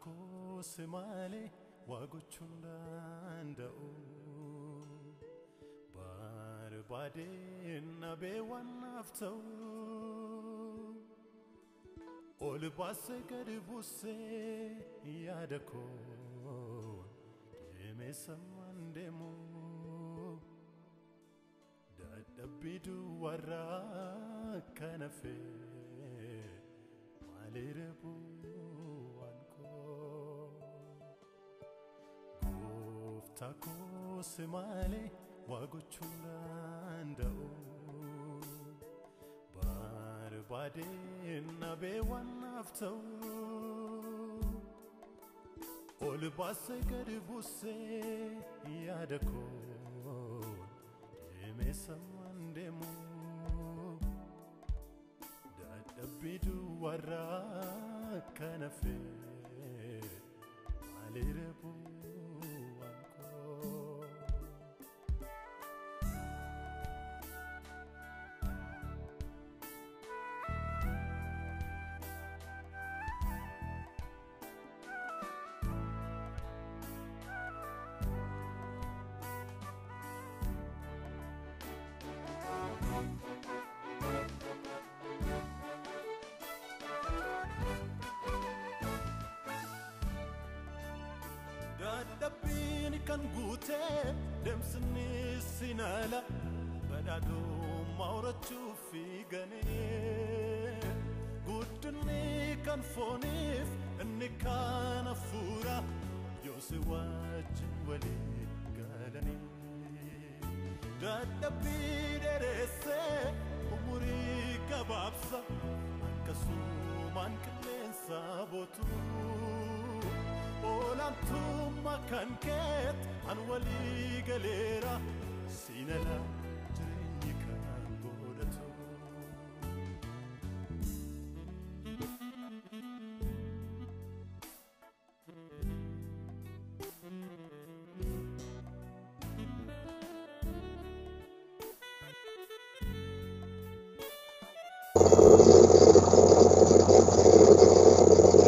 Gooftaa si malee waa gochuun danda'u barbaadeen nabee waan naaf ta'u ol baasee gadi buusee yaada koo deemee sammaan deemu dadhabbii duwwaarraa kana fee maaliif bu'aan koo gooftaa si malee waa gochuun danda'u barbaadeen nabee waan naaf ta'u ol baasee gadi buusee yaada koo deemee sammaan deemu dadhabbii duwwaarraa kana fee maaliif bu'aan koo dadhabbiin kan guutee deemsini sinala badhaadhummaa horachuuf fiiganii guddinni kan fooniif inni kan hafuura yoo si wajjin waliin galanii dadhabbii dheeressee umurii gabaabsa akkasumaan qilleensa bootu olamtumma kan keet an walii galeera sinala jireenyi kan godhatu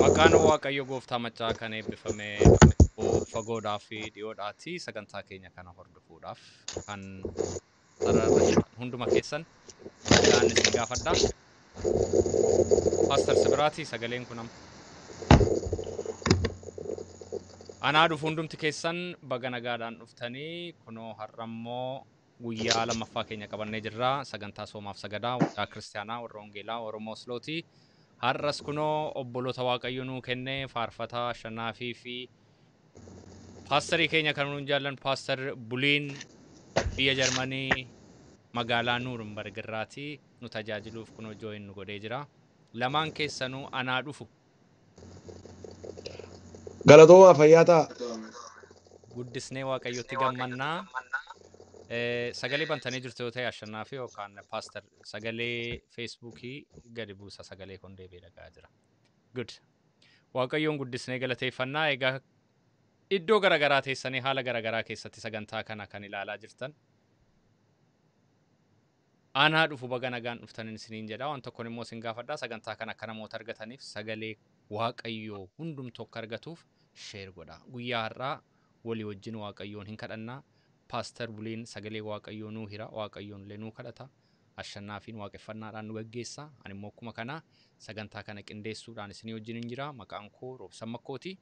Maqaan Waaqayyo Gooftaa machaa kan eebbifame fagoodhaa fi dhiyoodhaati sagantaa keenya kana hordofuudhaaf kan hunduma keessan maqaan isin gaafadhaa Pastor Sibiraati sagaleen kun anaa dhufu hundumti keessan baga nagaadhaan dhuftanii kunoo har'ammoo guyyaa lammaffaa keenya qabannee jirra sagantaa soomaaf sagadaa Waldaa Kristaanaa warra wangeelaa Oromoo Oslooti har'as kunoo obboloota Waaqayyo nuu kennee faarfataa Shanaafii fi Paasterii keenya kan nuun jaallan Paaster Buliin biyya Jarmanii magaalaa Nuuremberg irraati nu tajaajiluuf kunoo jooyin nu godhee jira lamaan keessanuu anaa dhufu Galatoomaa fayyaa ta'a. guddisnee Waaqayyotti gammannaa sagalee bantanii jirtu yoo ta'e Shanaafii yookaan Paaster sagalee Facebookii gadi buusa sagalee kun deebi'ee dhagaa jira good Waaqayyoon guddisnee galateeffannaa egaa iddoo garagaraa teessanii haala garagaraa keessatti sagantaa kana kan ilaalaa jirtan anaa dhufu baga nagaan dhuftaniin isiniin jedha waan tokkoon immoo isin gaafadhaa sagantaa kana akka namoota argataniif sagalee Waaqayyoo hundumtuu akka argatuuf sheer godha guyyaa har'aa walii wajjin Waaqayyoon hin kadhannaa Paaster Buliin sagalee Waaqayyoo nuu hira Waaqayyoon illee nuu kadhata Ashannaafiin waaqeffannaadhaan nu gaggeessa ani immoo akkuma kana sagantaa kana qindeessuudhaan isinii wajjin hin jira maqaan koo Robsan Makooti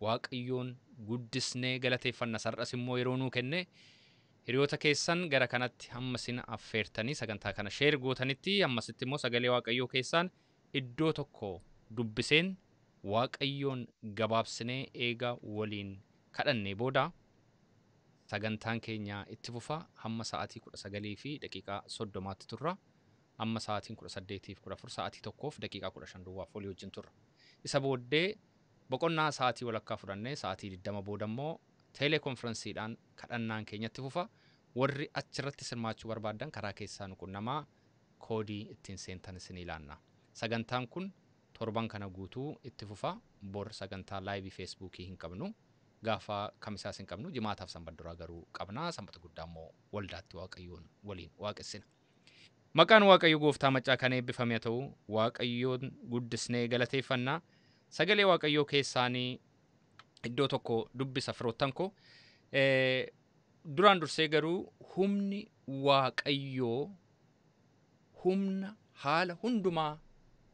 Waaqayyoon guddisnee galateeffanna sar'as immoo yeroo nuu kenne hiriyoota keessan gara kanatti hammasin affeertanii sagantaa kana sheer gootanitti hammasitti immoo sagalee Waaqayyoo keessaan iddoo tokko dubbiseen Waaqayyoon gabaabsinee eega waliin kadhannee booda sagantaan keenya itti fufa hamma sa'aatii 19 fi daqiiqaa 30tti turra hamma sa'aatiin 18 fi 14 sa'aatii tokkoof daqiiqaa 15 duwwaaf walii wajjin turra isa booddee boqonnaa sa'aatii walakkaa fudhannee sa'aatii 20 booda immoo telekonferensiidhaan kadhannaan keenyatti fufa warri achirratti sirmaachuu barbaadan karaa keessaa nu qunnamaa koodii ittiin seentan isin ilaanna sagantaan kun torban kana guutuu itti fufa bor sagantaa live Facebookii hin qabnu gaafa kamisaas hin qabnu jimaataaf sanbadduraa garuu qabnaa sanbata guddaa immoo waldaatti Waaqayyoon waliin waaqessina maqaan Waaqayyo Gooftaa machaa kan eebbifame ta'u Waaqayyoon guddisnee galateeffannaa sagalee Waaqayyoo keessaanii iddoo tokko dubbisa firoottan koo. Duraan dursee garuu humni Waaqayyoo humna haala hundumaa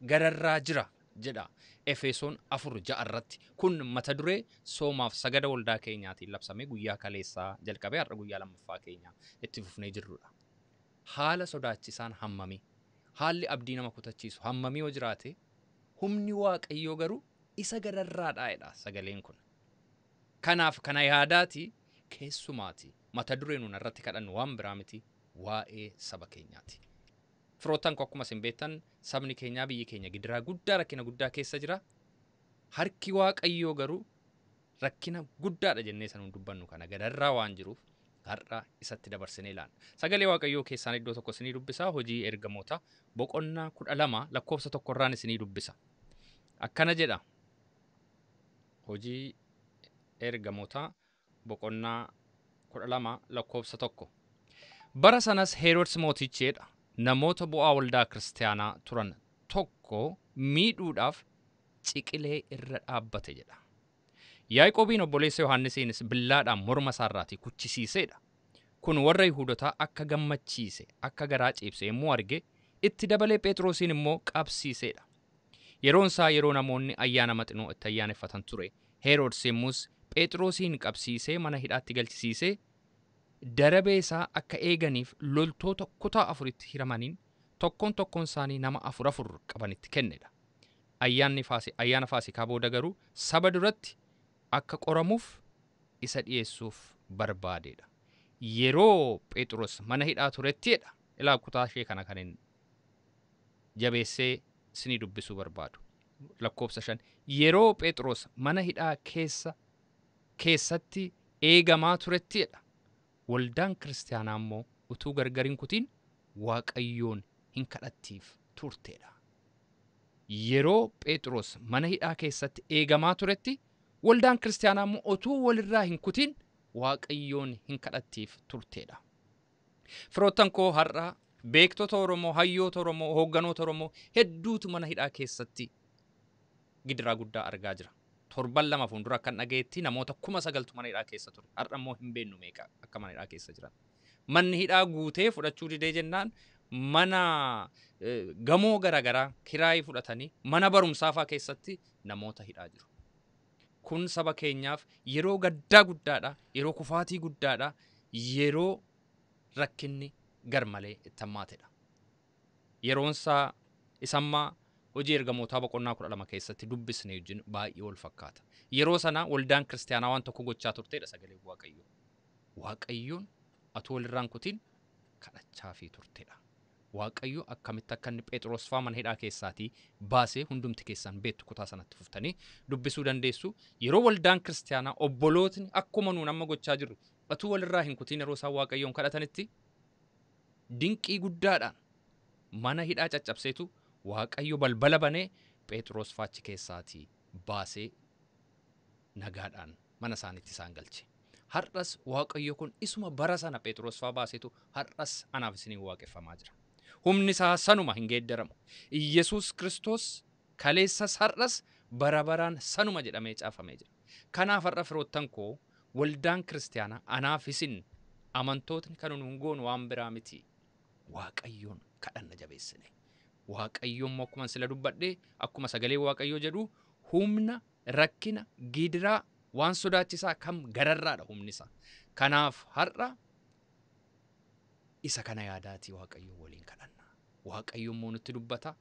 gararraa jira jedha Efesoon 4:6 irratti. Kun mata duree soomaaf sagada waldaa keenyaatiin labsamee guyyaa kaleessaa jalqabee har'a guyyaa lammaffaa keenya itti fufnee jirrudha. Haala sodaachisaan hammamii, haalli abdii nama kutachiisu hammamii yoo jiraate, humni Waaqayyoo garuu isa gararraadhaa'edha sagaleen kun. Kanaaf kana yaadaati keessumaati mata dureen nun irratti kadhannu waan biraa miti, waa'ee saba keenyaati. Firoottan koo akkuma isin beektan sabni keenyaa biyyi keenya gidiraa guddaa rakkina guddaa keessa jira. Harki Waaqayyoo garuu rakkina guddaadha jennee sanuun dubbannu kana gadarraa waan jiruuf har'a isatti dabarsinee ilaalla. Sagalee Waaqayyoo keessaan iddoo tokko isinii dubbisa. Hojii ergamoota boqonnaa 12 lakkoofsa 1 irraan isinii dubbisa. Akkana jedha. Hojii ergamoota boqonnaa 12 lakkoofsa 1. Bara sanas Herods mooticheedha. Namoota bu'aa waldaa Kristaanaa turan tokko miidhuudhaaf ciqilee irra dhaabbate jedha. Yaaqoobiin obboleessa Yohaannisiinis billaadhaan morma isaarraatii kuchisiiseedha. Kun warra Yihuudotaa akka gammachiise, akka garaa ciibse yommuu arge, itti dabalee Phexrosiin immoo qabsiiseedha. Yeroon isaa yeroo namoonni ayyaana maxinoo itti ayyaaneffatan ture. Herods yommus Phexrosiin qabsiisee mana hidhaatti galchisiisee darabee isaa akka eeganiif loltoota kutaa 4tti hiramaniin tokkoon isaanii nama 4 qabanitti kennedha. Ayyaana Faasikaa booda garuu saba duratti akka qoramuuf isa dhiyeessuuf barbaadeedha. Yeroo Phexros mana hidhaa turettiidha. Ilaa kutaa ishee kana kan jabeessee isinii dubbisuu barbaadu. Lakkoofsa 5. Yeroo Phexros mana hidhaa keessatti eegamaa turettiidha. Waldaan Kristaanaa immoo utuu gargarin kutiin Waaqayyoon hin kadhattiif turteedha. Yeroo Phexros mana hidhaa keessatti eegamaa turetti waldaan Kristaanaa immoo utuu walirraa hin kutiin Waaqayyoon hin kadhattiif turteedha. Firoottan koo har'a beektota Oromoo, hayyoota Oromoo, hoogganoota Oromoo hedduutu mana hidhaa keessatti gidiraa guddaa argaa jira. Torban lama fuuldura akkan dhageetti namoota 9,000 mana hidhaa keessa ture. Har'a immoo hin beeknu meeqa akka mana hidhaa keessa jiran. Manni hidhaa guutee fudhachuu didee jennaan mana gamoo garaagaraa kiraayii fudhatanii mana barumsaa fa'aa keessatti namoota hidhaa jiru. Kun saba keenyaaf yeroo gaddaa guddaadha, yeroo kufaatii guddaadha, yeroo rakkinni garmalee itti hammaatedha. Yeroon isaa isammaa hojii ergamootaa boqonnaa 12 keessatti dubbisnee wajjin baay'ee wal fakkaata. Yeroo sana waldaan Kristaanaa waan tokko gochaa turteedha sagalee Waaqayyoo. Waaqayyoon atu walirraan kutiin kadhachaa fi turteedha. Waaqayyo akkamitti akka inni Phexros fa'aa mana hidhaa keessaatii baasee hundumti keessan beektu kutaa sanatti fuftanii dubbisuu dandeessu. Yeroo waldaan Kristaanaa obbolootni akkuma nuun amma gochaa jirru atu walirraa hin kutiin yeroo isaan Waaqayyoon kadhatanitti dinqii guddaadhaan mana hidhaa caccabseetu Waaqayyo balbala banee Phexros fa'aa keessaatii baasee nagaadhaan mana isaaniitti isaan galche. Har'as Waaqayyo kun isuma bara sana Phexros fa'aa baaseetu har'as anaaf isinii waaqeffamaa jira. Humni isaa sanuma hin geeddaramu. Yesuus Kiristoos kaleessas har'as bara baraan sanuma jedhamee caafamee jira. Kanaaf har'a firoottan koo waldaan Kristaanaa anaaf isin amantootni kan nuun goonu waan biraa miti. Waaqayyoon kadhanna jabeessine. Waaqayyoon immoo akkuma sila dubbadhee akkuma sagalee Waaqayyoo jedhu humna rakkina gidiraa waan sodaachisaa kam gararraadha humni isaa. Kanaaf har'a isa kana yaadaatii Waaqayyoo waliin kadhanna. Waaqayyo immoo nutti dubbata.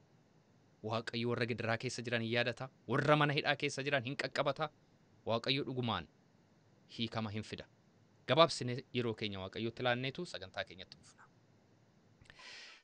Waaqayyo warra gidiraa keessa jiran hin yaadata. Warra mana hidhaa keessa jiran hin qaqqabata. Waaqayyo dhugumaan hiikama hin fida. Gabaabsine yeroo keenya Waaqayyootti ilaanneetu sagantaa keenyatti fufna.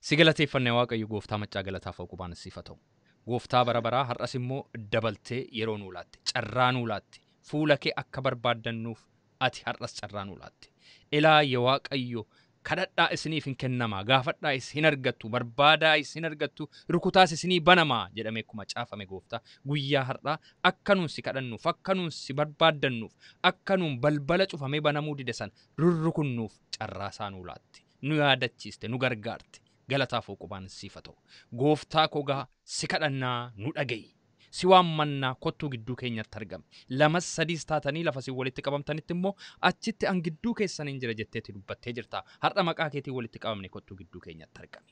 Si galateeffannee Waaqayyo gooftaa maccaa galataaf qubaan siif haa ta'u. Gooftaa bara baraa har'as immoo dabaltee yeroo nuu laatte, carraa nuu laatte, fuula kee akka barbaaddannuuf ati har'as carraa nuu laatte. Ilaa yaa Waaqayyo kadhadhaa isiniif hin kennamaa, gaafadhaa isin argattu, barbaadaa isin argattu, rukutaas isinii banamaa jedhamee akkuma caafame gooftaa guyyaa har'aa akka nuun si kadhannuuf, akka nuun si barbaaddannuuf, akka nuun balbala cufamee banamuu dide san rurrukunnuuf carraa isaa nuu laatte. Nu yaadachiiste, nu gargaarte. Galataaf qubaan siif haa ta'u. Gooftaa kogaa si kadhannaa nu dhaga'i. si waammannaa kottuu gidduu keenyatti argame. Lamas sadiis taatanii lafa si walitti qabamtanitti immoo achitti an gidduu keessaniin jira jetteetti dubbattee jirta. Har'a maqaa keetii walitti qabamne kottuu gidduu keenyatti argame.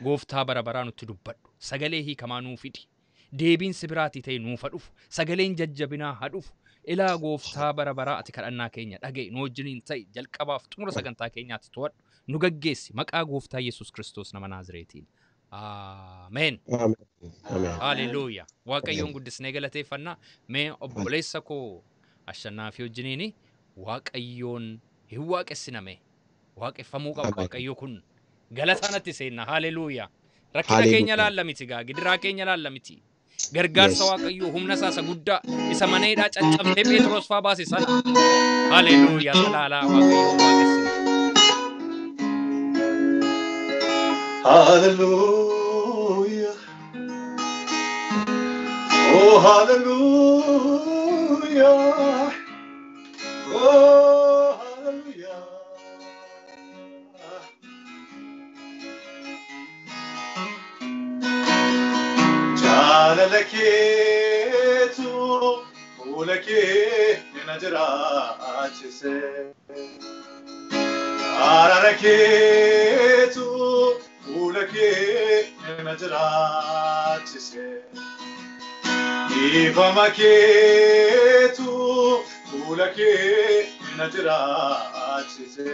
Gooftaa bara baraa nutti dubbadhu. Sagalee hiikamaa nuu fidi. Deebiin sibiraatii ta'e nuufa dhufu. Sagaleen jajjabinaa haa dhufu. Ilaa gooftaa bara baraa ati kadhannaa keenya dhaga'i nu wajjiniin ta'i jalqabaaf xumura sagantaa keenyaatti to'adhu. Nu gaggeessi maqaa gooftaa Yesuus Kiristoos nama Naazreetiin. Ameen. Haleluuyaa. Waaqayyoon guddisnee galateeffannaa. Mee obboleessa koo ashannaa fi wajjiniini Waaqayyoon hin waaqessiname. Waaqeffamuu qaba Waaqayyo kun. Galataanatti seenna. Haleluuyaa. Rakkina keenya laalla miti gaa gidiraa keenya laalla miti. Gargaarsa Waaqayyoo humna isaa guddaa isa maneedhaa caccabsee Phexros faa baase sana. Haleluuyaa. Salaalaa Waaqayyoo waaqessina. Hallelujah. Oh, hallelujah. Oh, hallelujah. Jaalalakeetu fuula kee na jiraachise. Araarakeetu fuula kee na jiraachise. Ifama keetu fuula kee na jiraachise.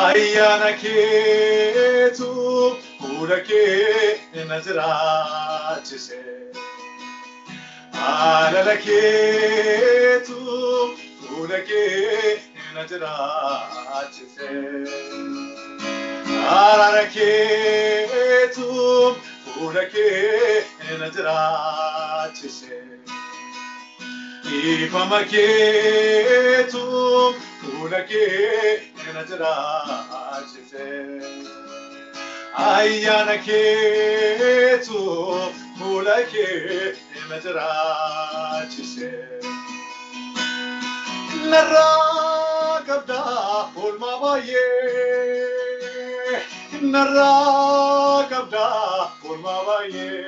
Ayyaana keetu fuula kee na jiraachise. Alala keetu fuula kee na jiraachise. Araara keetu fuula kee na jiraachise. Ifama keetu fuula kee na jiraachise. Ayyaana keetu fuula kee na jiraachise. Narraa qabdaa oolmaa baay'ee. Narraa qabdaa oolmaa baay'ee.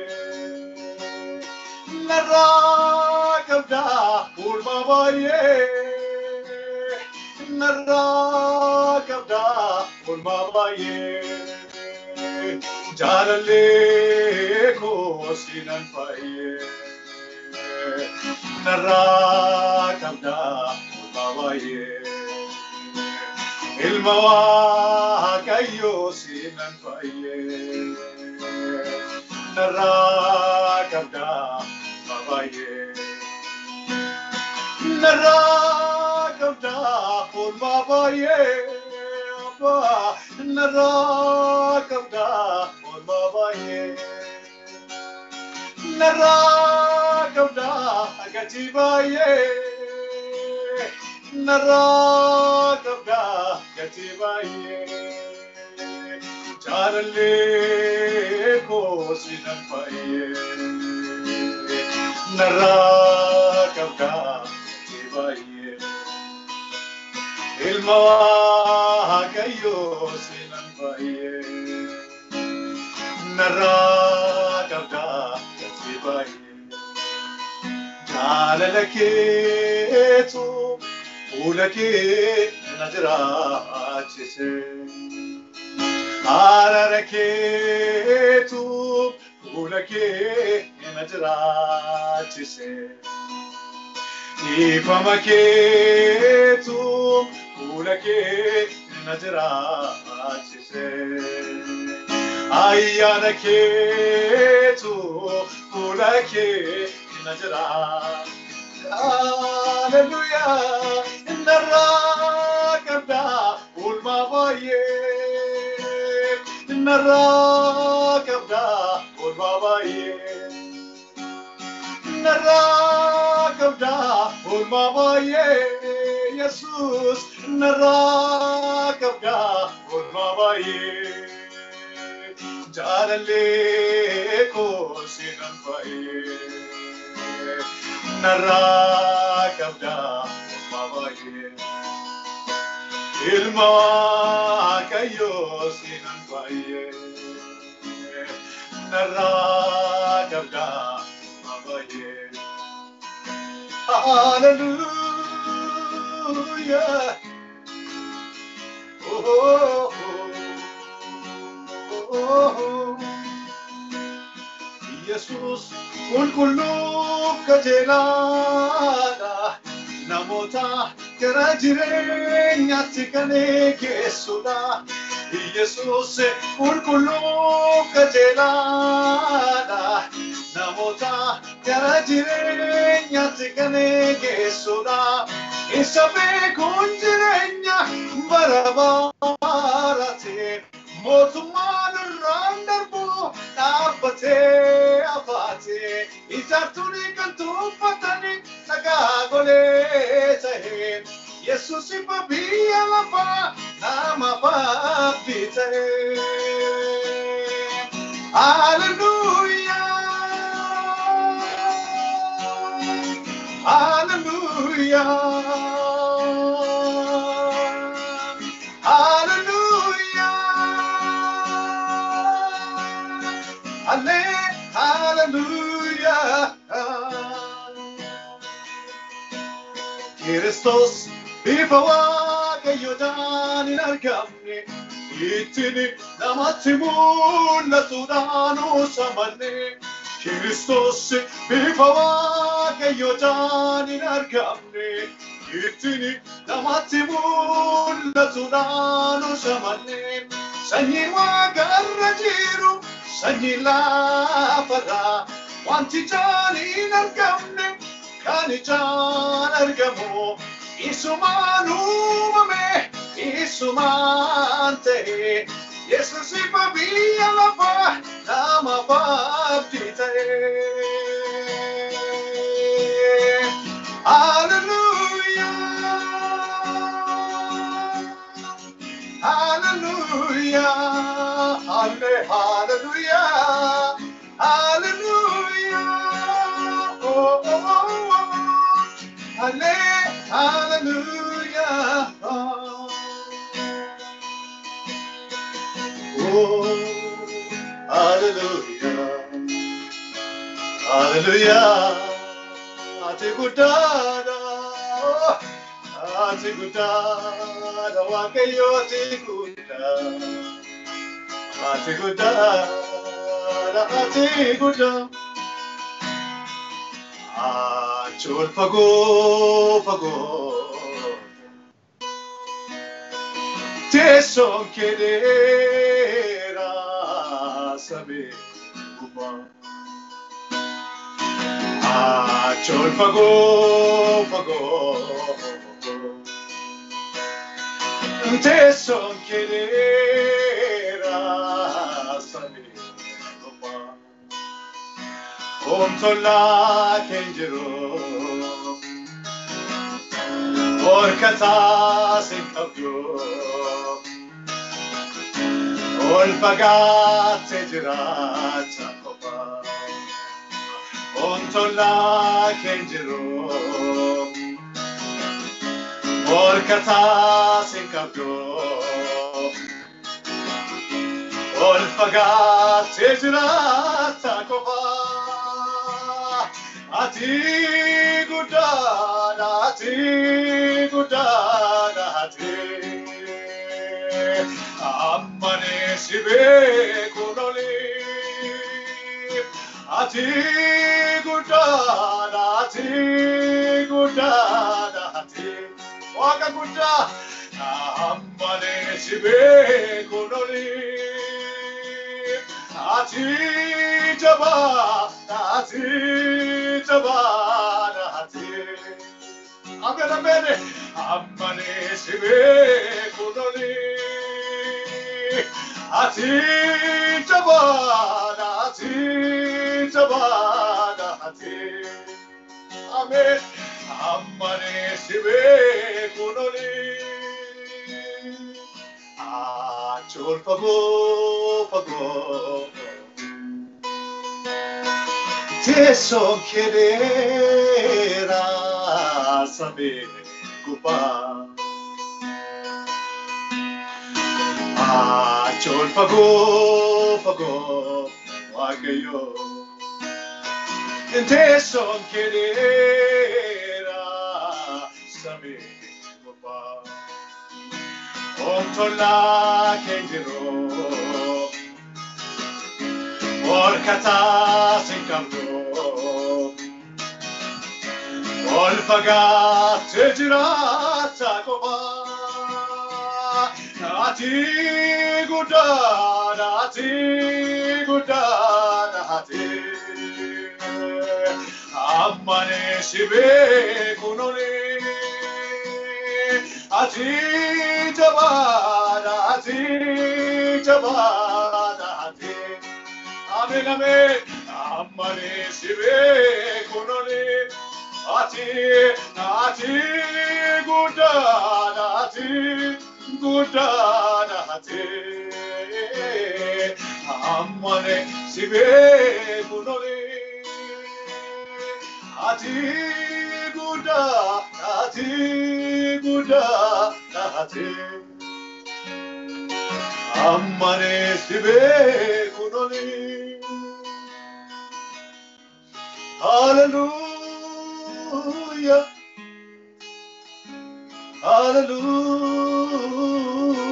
Narraa qabdaa oolmaa baay'ee. Narraa qabdaa oolmaa baay'ee. Jaalallee koo siinan faayee. Narraa qabdaa oolmaa baay'ee. Ilma Waaqayyoo siinan faayee. Narraa qabdaa oolmaa baay'ee. Narraa qabdaa oolmaa baay'ee. Narraa qabdaa oolmaa baay'ee. Narraa qabdaa gatii baay'ee. Narraa qabdaa gatii baay'ee. Jaalallee koo siinan faayee. Narraa qabdaa gatii baay'ee. Ilma Waaqayyoo siinan faayee. Narraa qabdaa gatii baay'ee. Jaalala keetu fuula kee na jiraachise. Araara keetu fuula kee na jiraachise. Ifama keetu fuula kee na jiraachise. Ayyaana keetu fuula kee na jiraachise. Hallelujah. Narraa qabdaa oolmaa baay'ee. Narraa qabdaa oolmaa baay'ee. Narraa qabdaa oolmaa baay'ee. Yesuus narraa qabdaa oolmaa baay'ee. Jaalallee koo siinan faayee. Narraa qabdaa oolmaa baay'ee. Ilma Waaqayyoo siinan faayee. Narraa qabda baay'ee. Hallelujah. Oh, oh, oh, oh. Jesus qulqulluu qajeelaadha namoota gara jireenyaatti kan geessudha. Jesus qulqulluu qajeelaadha namoota gara jireenyaatti kan geessudha. Isa beekuun jireenya bara baraate mootummaan irraan darbu dhaabbatee afaate ijaartonni kan tuffatanii dhagaa golee ta'e Yesuus biyya lafaa nama baabbii ta'e. Hallelujah. Hallelujah. Hallelujah. Hallelujah. Kristos bifa waaqayyoodhaan hin argamne ittiin namatti mul'atuudhaan usamanne. Kristos bifa waaqayyoodhaan hin argamne ittiin namatti mul'atuudhaan usamanne. Sanyiin waaqarra jiru sanyiin lafarraa wanti ijaan hin argamne kan ijaan argamu isumaan uumame isumaan ta'e. Yesuus biyya lafaa nama baabbii ta'e. Hallelujah. Hallelujah. Hallelujah. Hallelujah. Oh, oh, oh, oh. Hallelujah. Oh, hallelujah. Hallelujah. Ati guddaadha. Ati guddaadha. Waaqayyo ati guddaadha. Ati guddaadha. Ati guddaadha. Achoon fagoo fagoo. Teessoon keedeera sabee gubbaa. Achoon fagoo fagoo. Teessoon keedeera sabee gubbaa. Omtollaa keen jiru. Orkataa sin qabdu. Ol fagaattee jiraata kophaa. Omtollaa keen jiru. Orkataa sin qabdu. Ol fagaattee jiraata kophaa. Ati guddaadha. Ati guddaadha. Ati ammane sibe kunoli. Ati guddaadha. Ati guddaadha. Ati waaqa guddaa ammane sibe kunoli. Ati jabaadha. Ati jabaadha. Ati amen amen ammane sibe kunoli. Ati jabaadha. Ati jabaadha. Ati amen ammane sibe kunoli. Achoon fagoo fagoo. Teessoon keedeera sabee gubbaa. Achoon fagoo fagoo waaqayyo. Teessoon kee dheeraa samii gubbaa. Omtollaa kee jiruu morkataa sin qabdu. Ol fagaattee jiraata kophaa. Ati guddaadha, ati guddaadha, ati. Ammane si beeku noni. Ati jabaadha, ati jabaadha, ati. Amen, amen. Ammane si beeku noni. Ati guddaadha, ati guddaadha, ati. Ammane si beeku noni. Ati guddaadha, ati guddaadha, ati. Ammane si beeku noni. Hallelujah,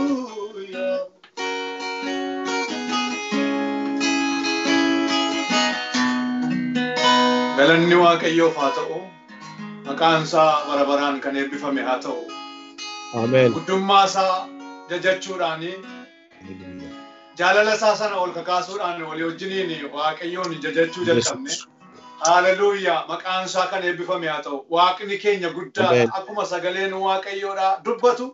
hallelujah. Galanni Waaqayyoof haa ta'u, maqaan isaa bara baraan kan eebbifame haa ta'u. Amen. Guddummaa isaa jajachuudhaani jaalala isaa sana ol kakaasuudhaan walii wajjiniin Waaqayyoon jajachuu jalqabne. Hallelujah, maqaan isaa kan eebbifame haa ta'u. Waaqni keenya guddaadha. Akkuma sagaleen Waaqayyoodhaa dubbatu,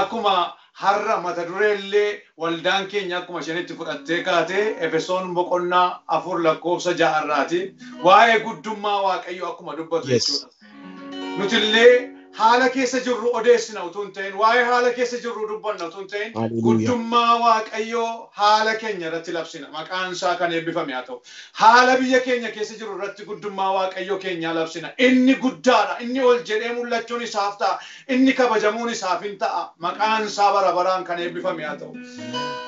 akkuma har'a mata dureellee waldaan keenya akkuma ishenitti fudhattee kaatee Efesoon boqonnaa 4:6 waa'ee guddummaa Waaqayyoo akkuma dubbatu jechuudha. Nutillee haala keessa jirru odeessina utuu hin ta'in, waa'ee haala keessa jirru dubbanna utuu hin ta'in, guddummaa Waaqayyoo haala keenya irratti labsina. Maqaan isaa kan eebbifame haa ta'u. Haala biyya keenya keessa jirru irratti guddummaa Waaqayyoo keenyaa labsina. Inni guddaadha. Inni ol jedhee mul'achuun isaaf ta'a. Inni kabajamuun isaaf hin ta'a. Maqaan isaa bara baraan kan eebbifame haa ta'u.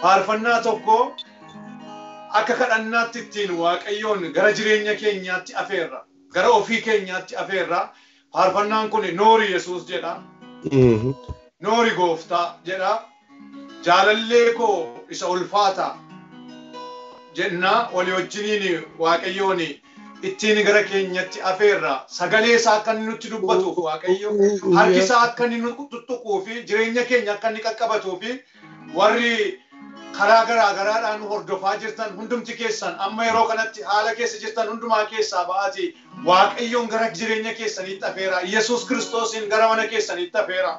Faarfannaa tokko akka kadhannaatti ittiin Waaqayyoon gara jireenya keenyaatti afeerra. Gara ofii keenyaatti afeerra. Faarfannaan kun noori Yesuus jedha. Noori Gooftaa jedha. Jaalallee koo isa ulfaata jenna walii wajjiniin Waaqayyoon ittiin gara keenyatti afeerra. Sagalee isaa akka inni nutti dubbatuuf Waaqayyo, harki isaa akka inni nu tuttuquu fi jireenya keenya akka inni qaqqabatuu fi warri karaa garaagaraadhaan hordofaa jirtan hundumti keessan amma yeroo kanatti haala keessa jirtan hundumaa keessaa ba'aati Waaqayyoon gara jireenya keessaniitti afeera. Yesuus Kiristoosiin gara mana keessaniitti afeera.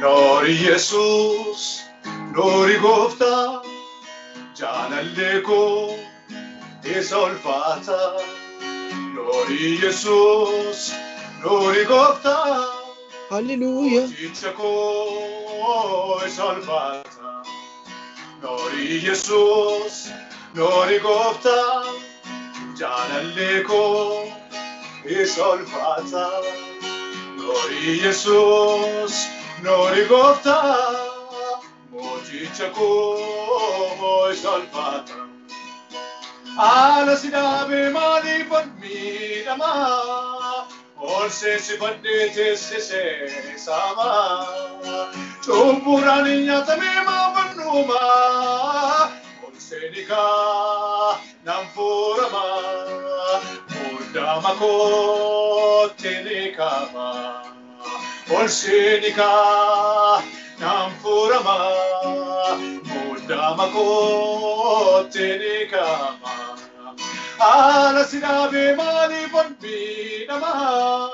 Noori Yesuus, noori Gooftaa, jaalallee koo isa ulfaata. Noori Yesuus, noori Gooftaa, Hallelujah. mooticha koo isa ulfaata. Noori Yesuus, noori Gooftaa, jaalallee koo isa ulfaata. Noori Yesuus, noori Gooftaa, mooticha koo isa ulfaata. Haala si dhaabee maaliif miidhamaa? Ol seensifadhee teessisee saamaa. Cubbuudhaan nyaatamee maafannumaa? Ol seenikaa nan fuuramaa. Muddaa makootti ni qaba. Ol seenikaa nan fuuramaa. Muddaa makootti ni qaba. Haala si dhaabee maaliif miidhamaa?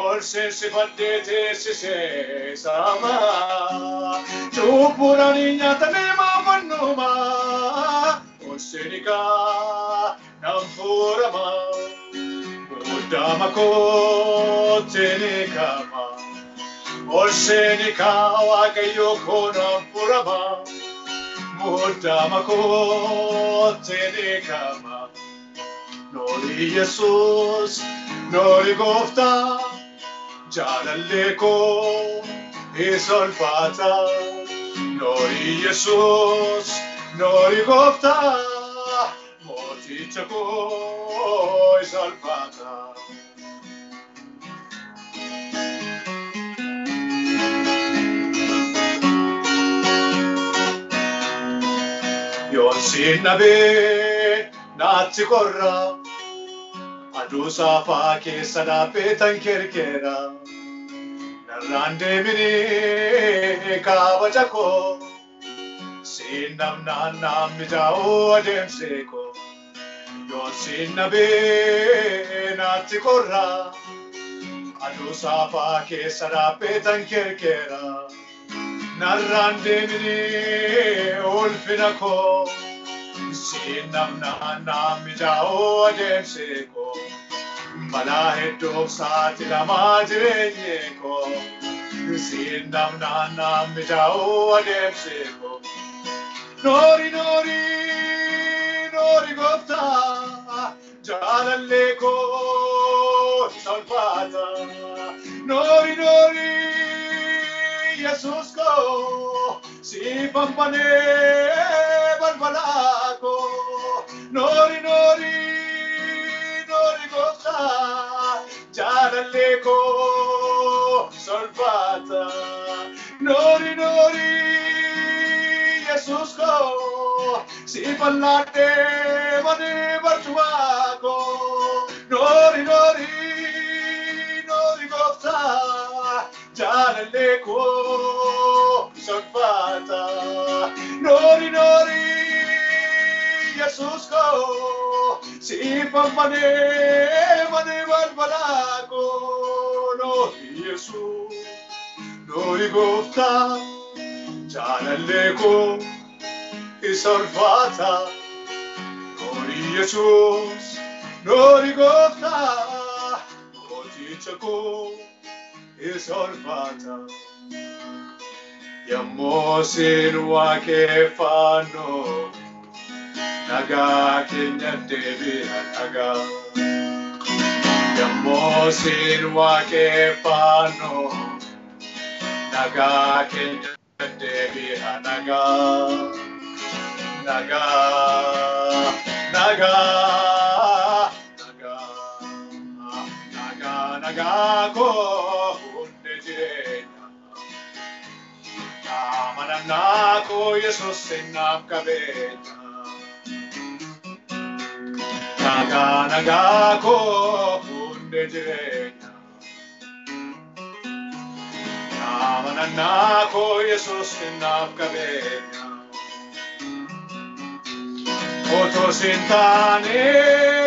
Ol seensifadhee teessisee saamaa. Cubbuudhaan nyaatamee maafannumaa? Ol seenikaa nan fuuramaa. Muddaa makootti ni qaba. Ol seenikaa Waaqayyo koo nan fuuramaa. Muda Mako Tenekama Nori Jesus Nori Gofta Jalaleko Isolfata Nori Jesus Nori Gofta Motichako Isolfata Yon sinabe natti korra adu safa keessa dhaabbetan kerkera narraan deemini kabaja koo sinnamnaan namni jaa'u adeemse koo Yon sinabe natti korra adu safa keessa dhaabbetan kerkera narraan deemini ulfina koo sinnamnaan namni jaa'u adeemse koo balaa hedduu saati lamaa jireenye koo sinnamnaan namni jaa'u adeemse koo Nori nori nori Gooftaa jaalallee koo salphata Nori nori Jesus ko si pampane balbala ko Nori nori nori Gooftaa jaalalle ko salphata Nori nori Jesus ko si pallate mane bartuwa ko Nori nori nori Gooftaa Jaalalle ko salphata Nori nori Jesus ko si pampane mane balbala ko Nori Jesus Nori Gooftaa Jaalalle ko salphata Nori Jesus Nori Gooftaa Mooticha ko Isolfata Yammosin waaqeffanno nagaa keenya deebi'a nagaa Yammosin waaqeffanno nagaa keenya deebi'a nagaa nagaa nagaa nagaa nagaa ko Nako Jesus sinap kabenya Naga ko kunde jirenya Nako Jesus sinap kabenya Oto sintane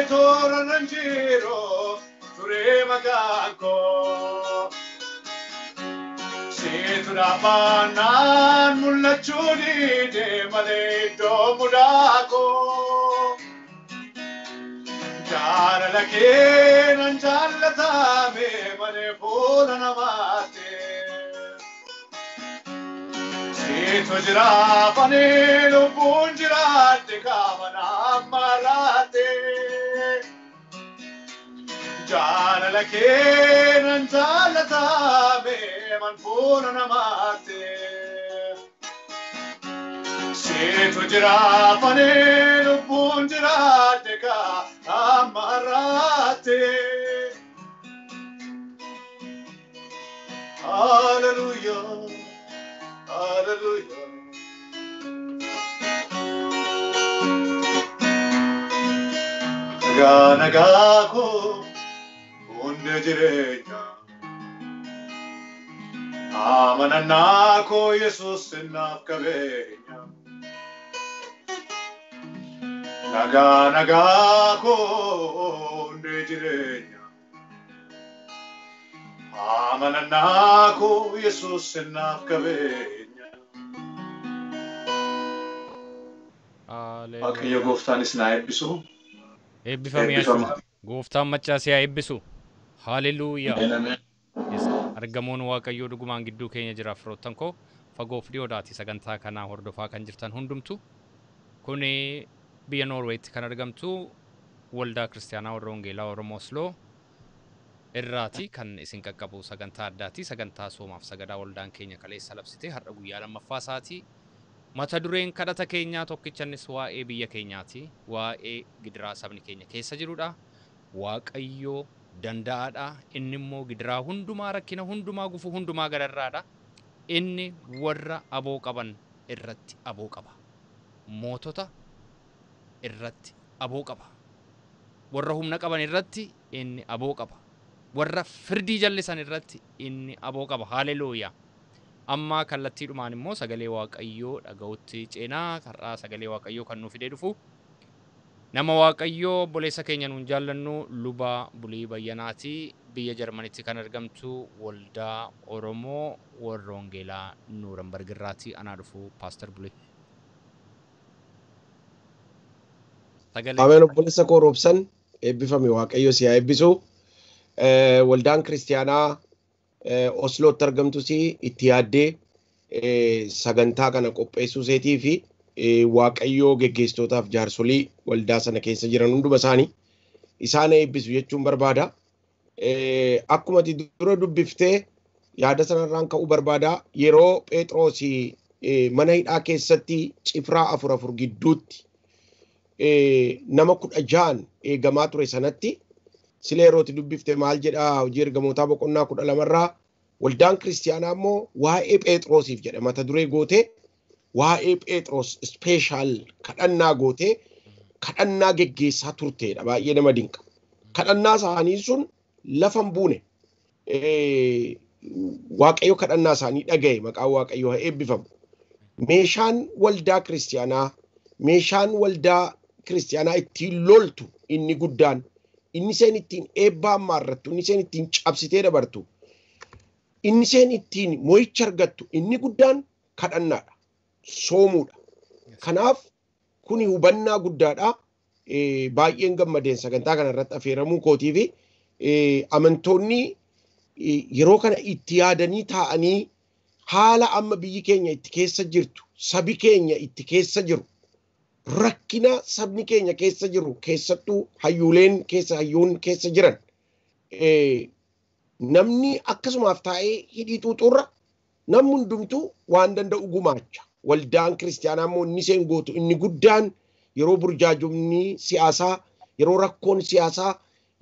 toran jiro ture magako Setura panan mulachuni de male do mudako Jara lake nan jalata me mane pona namate Setu jira pane lo punjira de kamana marate Jara lake nan jalata me man puna namate Setu jira pane lo punjira de ka amarate Hallelujah Hallelujah Naga ko unde jirenya Amananako Jesus sinap kabenya Naga ko unde jirenya Amananako Jesus sinap kabenya Waaqayyo gooftaanis na eebbisu Eebbifamee gooftaan machaasiyaa eebbisu Hallelujah Argamoon waaqayyoo dhugumaan gidduu keenya jira firoottan koo fagoof dhiyoodhaati sagantaa kanaa hordofaa kan jirtan hundumtu kuni biyya Noorweetti kan argamtu Waldaa Kristaanaa warra wangeelaa Oromoo Oslo irraati kan isin qaqqabu sagantaa addaati. Sagantaa soomaaf sagadaa waldaan keenya kaleessa labsite har'a guyyaa lammaffaa isaati. Mata dureen kadhata keenyaa tokkichanis waa'ee biyya keenyaati. Waa'ee gidiraa sabni keenya keessa jirudha. Waaqayyoo danda'aadha. Inni immoo gidiraa hundumaa rakkina hundumaa gufuu hundumaa gararraadha. Inni warra aboo qaban irratti aboo qaba. Mootota irratti aboo qaba. Warra humna qaban irratti inni aboo qaba. Warra firdii jallisan irratti inni aboo qaba. Haleluuyaa. Amma kallattiidhumaan immoo sagalee waaqayyoo dhaga'utti ceenaa har'aa sagalee waaqayyoo kan nuuf fidee dhufu nama waaqayyoo obboleessa keenya nuun jaallannu luba Bulii Bayyanaatii biyya Jarmanitti kan argamtu waldaa Oromoo warra wangeelaa Nuurambarg irraati anaa dhufu Pastor Bulii. Ameen obboleessa koo Robsan eebbifame waaqayyo si haa eebbisu. Waldaan Kristaanaa Oslootti argamtus itti yaaddee sagantaa kana qopheessuu seetii fi waaqayyoo geggeessitootaaf jaarsolii waldaa sana keessa jiran hunduma isaanii isaan eebbisu jechuun barbaada. Akkuma dura dubbiftee yaada sanarraan ka'uu barbaada. Yeroo Phexros mana hidhaa keessatti cifraa afur gidduutti nama 16 eegamaa ture sanatti silee yerootti dubbiftee maal jedhaa hojii ergamootaa boqonnaa 12 irraa waldaan Kristaanaa immoo waa'ee Phexrosiif jedha mata duree gootee waa'ee Phexros special kadhannaa gootee kadhannaa geggeessaa turteedha. Baay'ee nama dinqa. Kadhannaa isaanii sun lafan buune. Waaqayyo kadhannaa isaanii dhagaye maqaan waaqayyoo haa eebbifamu. Meeshaan waldaa Kristaanaa ittiin loltu inni guddaan inni seen ittiin eebbaa maarrattu inni seen ittiin cabsitee dabartu inni seen ittiin mo'icha argattu inni guddaan kadhannaadha, soomuudha. Kanaaf kuni hubannaa guddaadha. Baay'een gammadeen sagantaa kana irratti affeeramuu kootii fi amantoonni yeroo kana itti yaadanii taa'anii haala amma biyyi keenya itti keessa jirtu, sabi keenya itti keessa jiru, rakkina sabni keenya keessa jiru keessattuu hayyuun keessa jiran namni akkasumaaf taa'ee hidhii xuuxurra namni hundumtuu waan danda'u gumaacha. Waldaan Kristaanaa immoo inni seen gootu inni guddaan yeroo burjaajumni siyaasaa, yeroo rakkoon siyaasaa,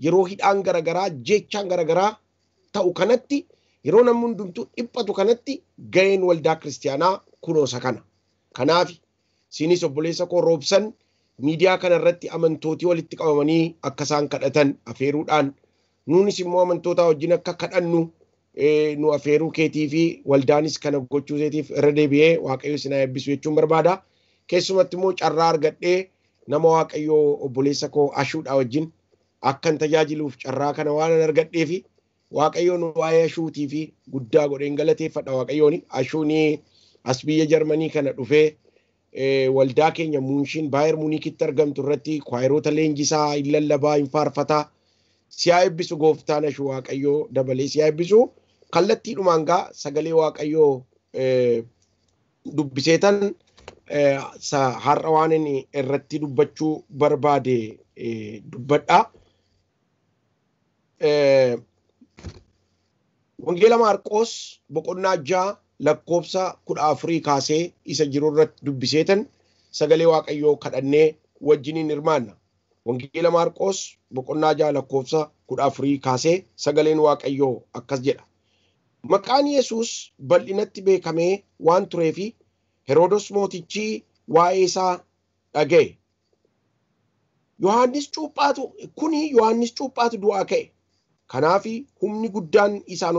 yeroo hidhaan garagaraa, jechaan garagaraa ta'u kanatti yeroo namni hundumtuu dhiphatu kanatti ga'een waldaa Kristaanaa kunoosa kana. Kanaaf sinis obboleessa koo Robsan miidiyaa kana irratti amantootii walitti qabamanii akka isaan kadhatan afeeruudhaan nuunis immoo amantootaa wajjin akka kadhannu nu afeeruu keetii fi waldaanis kana gochuu seetiif irra deebi'ee waaqayyo isin haa eebbisu jechuun barbaada. Keessumatti immoo carraa argadhee nama waaqayyoo obboleessa koo Ashuudhaa wajjin akkan tajaajiluuf carraa kana waan argadhee fi waaqayyoon waa'ee Ashuutii fi guddaa godheen galateeffadha waaqayyoon. Ashuun as biyya Jarmanii kana dhufee waldaa keenya Muunshin Baayer Muunikitti argamtu irratti kwaayiroota leenjisaa hin lallabaa hin faarfataa si haa eebbisu gooftaan Ashuu waaqayyoo dabalee si haa eebbisu. Kallattiidhumaan gaa sagalee waaqayyoo dubbiseetan har'a waan inni irratti dubbachuu barbaade dubbadha. Wangeela Maarqos boqonnaa 6 lakkoofsa 14 kaasee isa jiru irratti dubbiseetan sagalee waaqayyoo kadhannee wajjiniin hirmaanna. Wangeela Maarqos boqonnaa 6 lakkoofsa 14 kaasee sagaleen waaqayyoo akkas jedha. Maqaan Yesuus bal'inatti beekamee waan tureefi Herodos mootichi waa'ee isaa dhaga'e. Yohaannis Cuuphaatu du'aa ka'e. Kanaaf humni guddaan isaan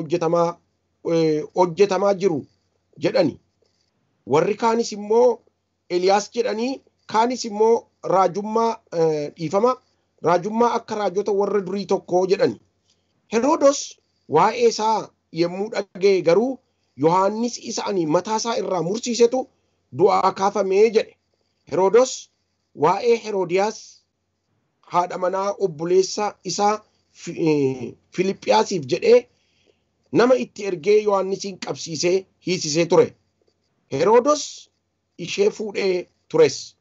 hojjetamaa jiru jedhani. Warri kaanis immoo Eliyaas jedhanii, kaanis immoo raajummaa akka raajota warra durii tokko jedhani. Herodos waa'ee isaa yemmuu dhaga'e garuu Yohaannis isa ani mataasaa irraa mursiisetu du'aa kaafamee jedhe. Herodos waa'ee Heroodiyaas haadha manaa obboleessa isaa Filiiphiyaasiif jedhee nama itti ergee Yohaannisiin qabsiisee hiisisee ture. Herodos ishee fuudhee tures.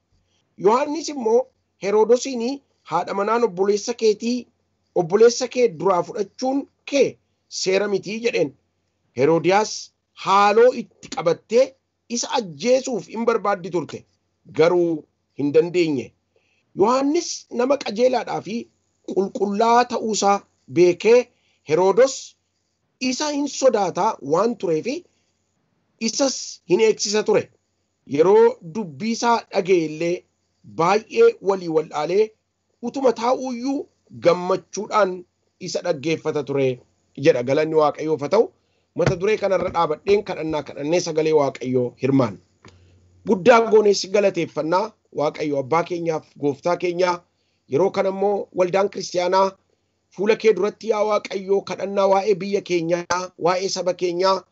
Yohaannis immoo Herodosiin haadha manaan obboleessa kee duraa fudhachuun kee seera mitii jedheen. Herodiyaas haaloo itti qabattee isa ajjeesuuf hin barbaaddi turte. Garuu hin dandeenye. Yohaannis nama qajeelaadhaa fi qulqullaa ta'uusaa beekee Herodos isa hin sodaataa waan tureefi isas hin eegsisa ture. Yeroo dubbiisaa dhaga'ellee baay'ee walii waldhaalee utuma taa'uuyyuu gammachuudhaan isa dhaggeeffata ture jedha. Galanni Waaqayyoof haa ta'u. Mata duree kanarra dhaabadheen kadhannee sagalee Waaqayyoo hirmaan. Guddaa gooneessi galateeffannaa Waaqayyo abbaa keenyaaf gooftaa keenyaa. Yeroo kana immoo waldaan kiristaanaa fuula kee duratti yaa Waaqayyoo kadhannaa waa'ee biyya keenyaa, waa'ee saba keenyaa,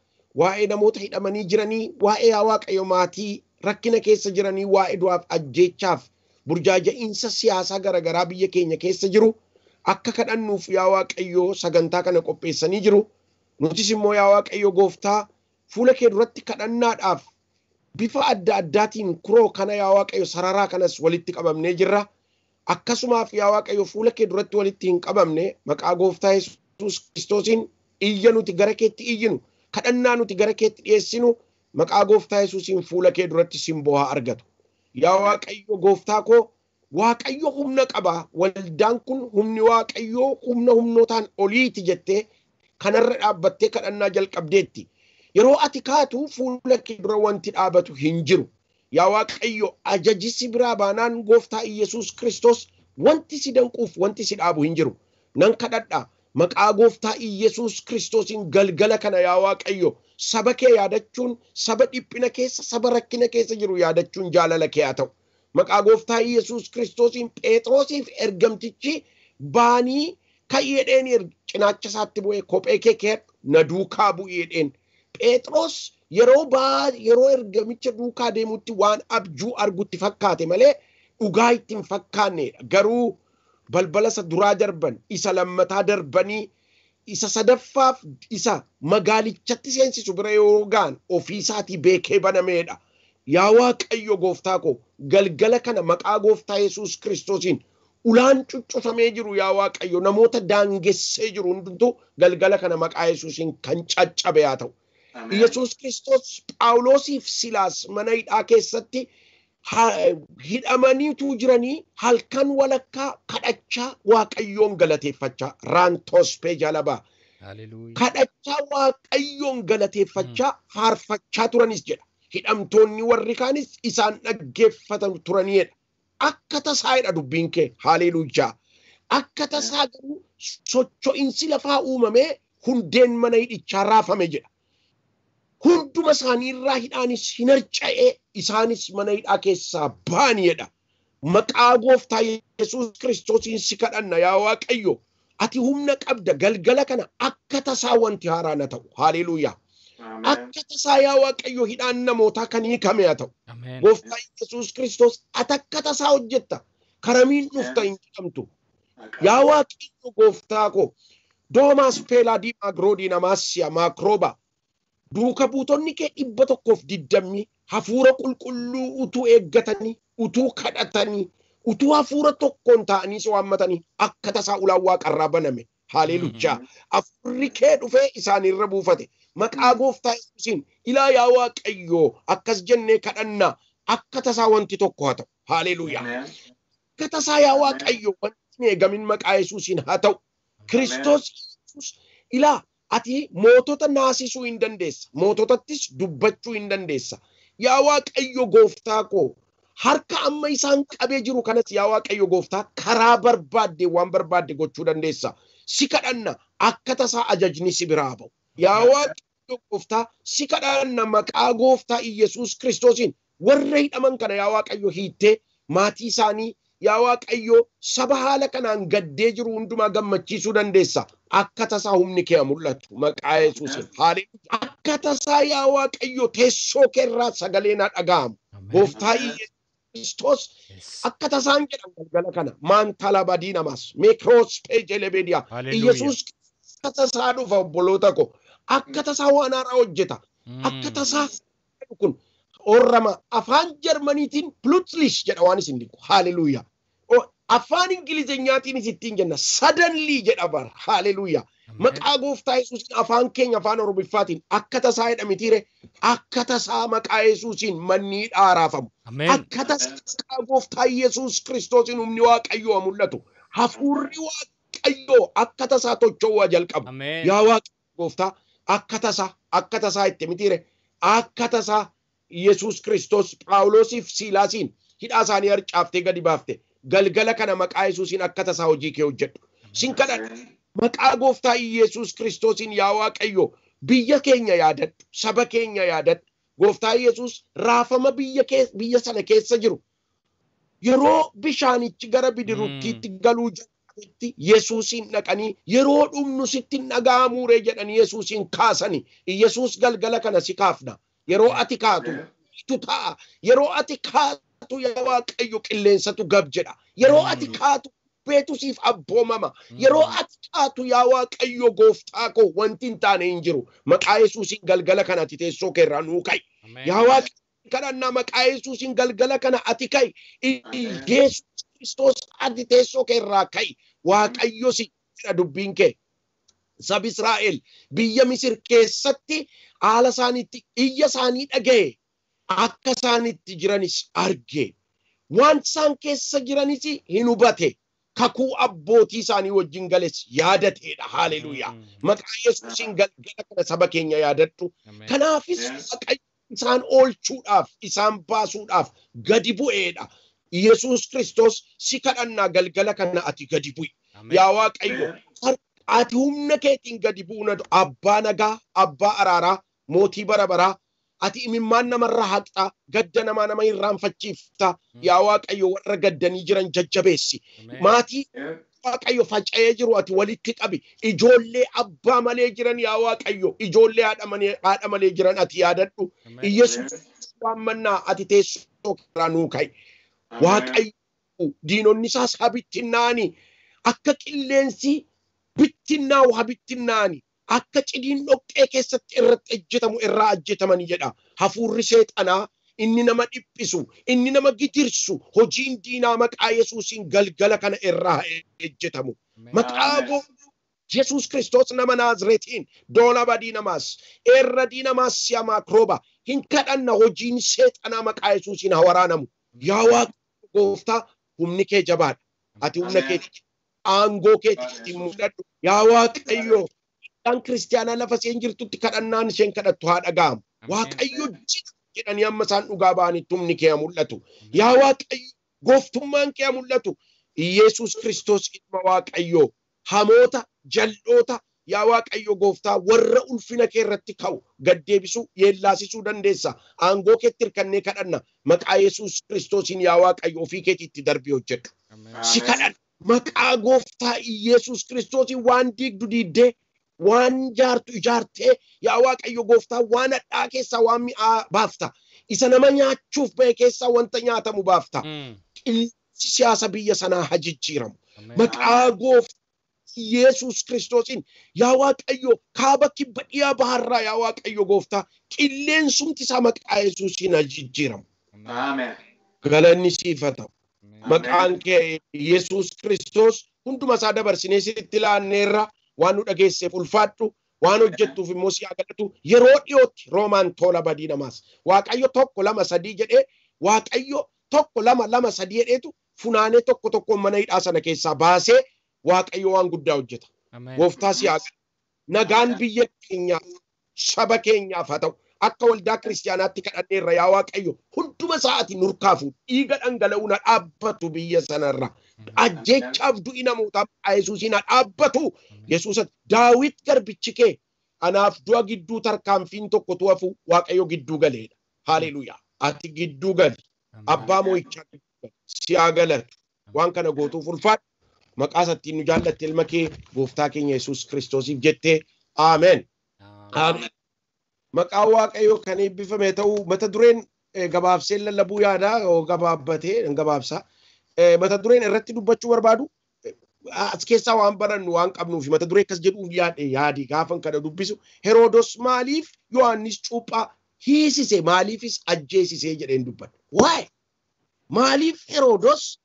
waa'ee namoota hidhamanii jiranii, waa'ee yaa Waaqayyo maatii rakkina keessa jiranii, waa'ee du'aaf ajjeechaaf burjaaja'iinsa siyaasaa garaagaraa biyya keenya keessa jiru akka kadhannuuf yaa Waaqayyoo sagantaa kana qopheessanii jiru. Nutis immoo yaa Waaqayyo gooftaa fuula kee duratti kadhannaadhaaf bifa adda addaatiin kuroo kana yaa Waaqayyo sararaa kanas walitti qabamnee jirra. Akkasumaaf yaa Waaqayyo fuula kee duratti walitti hin qabamne maqaa gooftaa Yesuus Kiristoosiin iyya nuti gara keetti iyyinu, kadhannaa nuti gara keetti dhiyeessinu maqaa gooftaa Yesuusiin fuula kee duratti simbohaa argatu. Yaa Waaqayyo gooftaa koo Waaqayyo humna qaba. Waldaan kun humni Waaqayyoo humnootaan oliiti jettee kanarra dhaabbattee kadhannaa jalqabdeetti. Yeroo ati kaatu fuula kee dura wanti dhaabatu hin jiru. Yaa Waaqayyo ajaji si biraa baanaan gooftaa Yesuus Kiristoos wanti si danquuf wanti si dhaabu hin jiru. Nan kadhadha maqaa gooftaa Yesuus Kiristoosiin galgala kana yaa Waaqayyo saba kee yaadachuun, saba dhiphina keessa, saba rakkina keessa jiru yaadachuun jaalala kee haa ta'u. Maqaa gooftaa Yesuus Kiristoosiin Phexrosiif ergamtichi baanii ka'eedheen cinaacha isaatti bu'ee kophee kee keedhu na duukaa bu'eedheen. Phexros yeroo ergamicha duukaa deemutti waan abjuu argutti fakkaate malee dhugaa itti hin fakkaannedha. Garuu balbala isa duraa darban, isa lammataa darbanii, isa sadaffaaf isa magaalichatti seensisu bira yoo ga'an ofiisaatii beekee banameedha. Yaa Waaqayyo gooftaa koo galgala kana maqaa gooftaa Yesuus Kiristoosiin ulaan cuccufamee jiru yaa Waaqayyo namoota daangessee jiru hundumtuu galgala kana maqaa Yesuusiin kan caccabe haa ta'u. Yesuus Kiristoos Phaawulosiif Silaas mana hidhaa keessatti hidhamaniitu jiranii halkan walakkaa kadhachaa Waaqayyoon galateeffachaa raantoospee jalabaa. Kadhachaa Waaqayyoon galateeffachaa faarfachaa turanis jedha. Hidhamtoonni warri kaanis isaan dhaggeeffatan turaniidha. Akka tasaa'edha dubbiin kee. Haleluujaa. Akka tasaa garuu socho'insi lafaa uumamee hundeen mana hidhichaa raafame jedha. Hunduma isaanii irraa hidhaanis hin harca'ee isaanis mana hidhaa keessaa baaniidha. Maqaa gooftaa Yesuus Kiristoosiin si kadhanna yaa Waaqayyo. Ati humna qabda galgala kana akka tasaa wanti haaraa na ta'u. Haleluuyaa. Akka tasaa yaa Waaqayyo hidhaan namootaa kan hiikame haa ta'u. Gooftaa Yesuus Kiristoos ati akka tasaa hojjetta. Karamiin dhufta hin jedhamtu. Yaa Waaqayyo gooftaa koo Doomaas Peelaa Diimaa Giroodii Namaasiyaa Maakirooba duuka buutonni kee 120 hafuura qulqulluu utuu eeggatanii, utuu kadhatanii, utuu hafuura tokkoon ta'anii si waammatanii akka tasaa ulaan waaqarraa baname. Haleluujaa. Hafuurri kee dhufee isaanirra buufate. Maqaa gooftaa Yesuusiin ilaa yaa Waaqayyoo akkas jennee kadhannaa akka tasaa wanti tokko haa ta'u. Haleluuyaa. Akka tasaa yaa Waaqayyo wanti eegamin maqaa Yesuusiin haa ta'u. Kiristoos Yesuus ilaa ati mootota naasisuu hin dandeessa. Moototattis dubbachuu hin dandeessa. Yaa Waaqayyo gooftaa koo harka amma isaan qabee jiru kanas yaa Waaqayyo gooftaa karaa barbaadde waan barbaadde gochuu dandeessa. Si kadhanna akka tasaa ajajni si biraa ba'u. Yaa Waaqayyo gooftaa si kadhanna maqaa gooftaa Yesuus Kiristoosiin warra hidhaman kana yaa Waaqayyo hiittee maatii isaanii yaa Waaqayyo saba haala kanaan gaddee jiru hundumaa gammachiisuu dandeessa. Akka tasaa humni kee mul'atu maqaa Yesuusiin. Haleluuyaa. Akka tasaa yaa Waaqayyo teessoo keerraa sagaleen dhaga'amu. Gooftaa Kiristoos akka tasaan jedhan galgala kana maantala badii namaas meekroos peejelebediyaa. Yesuus akka tasaa dhufa obboloota ko akka tasaa waan haaraa hojjeta. Akka tasaa kun orrama afaan Jarmaniitiin plötzlich jedha waan isin dhiqu. Haleluuyaa. Afaan Ingilizinyaatiin isittiin jenna suddenly jedha bara. Haleluuyaa. Maqaa gooftaa Yesuusiin afaan keenya afaan Oromiffaatiin akka tasaa jedhamitiire akka tasaa maqaa Yesuusiin manni dhaaraafamu. Akka tasaa gooftaa Yesuus Kiristoosiin humni Waaqayyoo mul'atu. Hafuurri Waaqayyoo akka tasaa tocho'uu jalqabu. Yaa Waaqayyo gooftaa akka tasaa itti mitiire akka tasaa Yesuus Kiristoos Phaawulosiif Siilaasiin hidhaa isaanii harcaaftee gadi baafte. Galgala kana maqaa Yesuusiin akka tasaa hojii kee hojjedhu. Sin kadhadhu. Maqaa gooftaa Yesuus Kiristoosiin yaa Waaqayyo biyya keenya yaadadhu, saba keenya yaadadhu. Gooftaa Yesuus raafama biyya sana keessa jiru. Yeroo bishaanichi gara bidiruttiitti galuu jalqabetti Yesuusiin dhaqanii yeroo dhumnu sitti dhaga'amuure jedhanii Yesuusiin kaasanii Yesuus galgala kana si kaafna. Yeroo ati kaatu tu ta'a. Yeroo ati kaatu yaa Waaqayyo qilleensatu gab jedha. Yeroo ati kaatu beetu siif abboomama. Yeroo ati kaatu yaa Waaqayyo gooftaa koo wanti hin taane hin jiru. Maqaa Yesuusiin galgala kana ati teessoo kee irraa nuu ka'i. Yaa Waaqayyo kadhannaa maqaa Yesuusiin galgala kana ati ka'i. Yesuus Kiristoos ati teessoo kee irraa ka'i. Waaqayyo si jedha dubbiin kee. Sab Israa'el biyya Misir keessatti haala isaaniitti iyya isaanii dhaga'e. Akka isaaniitti jiranis arge. Waan isaan keessa jiranis hin hubate. Kakuu abbootii isaanii wajjin gales yaadateedha. Haleluuyaa. Maqaa Yesuusiin galgala kana saba keenya yaadadhu. Kanaafis Waaqayyo isaan oolchuudhaaf, isaan baasuudhaaf gadi bu'eedha. Yesuus Kiristoos si kadhannaa galgala kana ati gadi bu'i. Yaa Waaqayyo ati humna keetiin gadi bu'uunatu abbaa nagaa, abbaa araaraa, mootii bara baraa. Ati imimmaan namarraa haqxaa, gadda nama irraanfachiifta. Yaa Waaqayyo warra gaddanii jiran jajjabeessi. Maatii Waaqayyo faca'ee jiru ati walitti qabi. Ijoollee abbaa malee jiran yaa Waaqayyo, ijoollee haadha malee jiran ati yaadadhu. Yesuus waammannaa ati teessoo irraa nuu ka'i. Waaqayyo diinonni isaas habittinnaani akka qilleensi bittinnaa'u habittinnaani. Akka cidiin dhoqqee keessatti irratti ejjetamu irraa ajjetamanii jedha. Hafuurri seexanaa inni nama dhiphisu, inni nama gidirsu, hojiin diinaa maqaa Yesuusiin galgala kana irraa ejjetamu. Maqaa Yesuus Kiristoos nama Naazreetiin doona badii namaas, eerra diinamaas siyamaa krooba hin kadhanna hojiin seexanaa maqaa Yesuusiin waraanamu. Yaa Waaqayyo gooftaa humni kee jabaadha. Ati humna keetti aangoo keetti mul'adhu. Yaa Waaqayyo Kan Kiristaanaa lafa isheen jirtutti kadhannaan isheen kadhattu haa dhaga'amu. Waaqayyo jedhanii amma isaan dhugaa ba'anitti humni kee mul'atu. Yaa Waaqayyo gooftummaan kee mul'atu. Yesuus Kiristoos ilma Waaqayyoo hamoota jal'oota yaa Waaqayyo gooftaa warra ulfina kee irratti ka'u gaddeebisuu yeellaasisuu dandeessa. Aangoo keetti hirkannee kadhanna. Maqaa Yesuus Kiristoosiin yaa Waaqayyo ofii keetiitti darbii hojjedhu. Si kadhanna. Maqaa gooftaa Yesuus Kiristoosiin waan diigdu diiddee waan jaartu ijaartee yaa Waaqayyo gooftaa waan hadhaa keessaa waan mi'aa baafta. Isa nama nyaachuuf ba'e keessaa wanta nyaatamu baafta. Qilleensi siyaasa biyya sanaa haa jijjiiramu. Maqaa gooftaa Yesuus Kiristoosiin yaa Waaqayyo kaaba kibba dhiyaa baharraa yaa Waaqayyo gooftaa qilleensumti isaa maqaa Yesuusiin haa jijjiiramu. Galanni siif haa ta'u. Maqaan kee Yesuus Kiristoos hunduma isaa dabarsinee sitti ilaanneerra. Waan nu dhageesseef ulfaadhu, waan hojjettuuf immoo si haa galatu. Yeroo dhiyootti Roomaan tola badii namaas. Waaqayyo 1 2 3 jedhee Waaqayyo 1 2 2 3 jedheetu funaanee tokko mana hidhaa sana keessaa baasee Waaqayyo waan guddaa hojjeta. Gooftaa si haa galatu. Nagaan biyya keenyaaf, saba keenyaaf haa ta'u. Akka waldaa kiristaanaatti kadhanneerra yaa Waaqayyo hunduma isaati nurkaafu dhiiga dhangala'uun dhaabbatu biyya sanarra. Ajjechaaf du'i namoota Yesuusiin dhaabbatu. Yesuus Daawit garbichi kee anaaf du'a gidduu tarkaanfiin tokko tu'afu Waaqayyo gidduu galeedha. Haleluuyaa. Ati gidduu gali. Abbaa moo'ichaa si haa galatu. Waan kana gootuuf ulfaadhu. Maqaa isaatiin nu jaallatte ilma kee gooftaa keenya Yesuus Kiristoosiif jettee Ameen. Ameen. Maqaa Waaqayyo kan eebbifame ta'u mata dureen gabaabsee lallabuu yaada gabaabbatee gabaabsa. Mata dureen irratti dubbachuu barbaadu as keessaa waan barannu waan qabnuuf mata duree akkas jedhuuf yaadi gaafan kana dubbisu Herodos Maaliif Yohanis Cuuphaa hiisise maaliifis ajjeesisee jedheen dubbadha. Why? Maaliif Herodos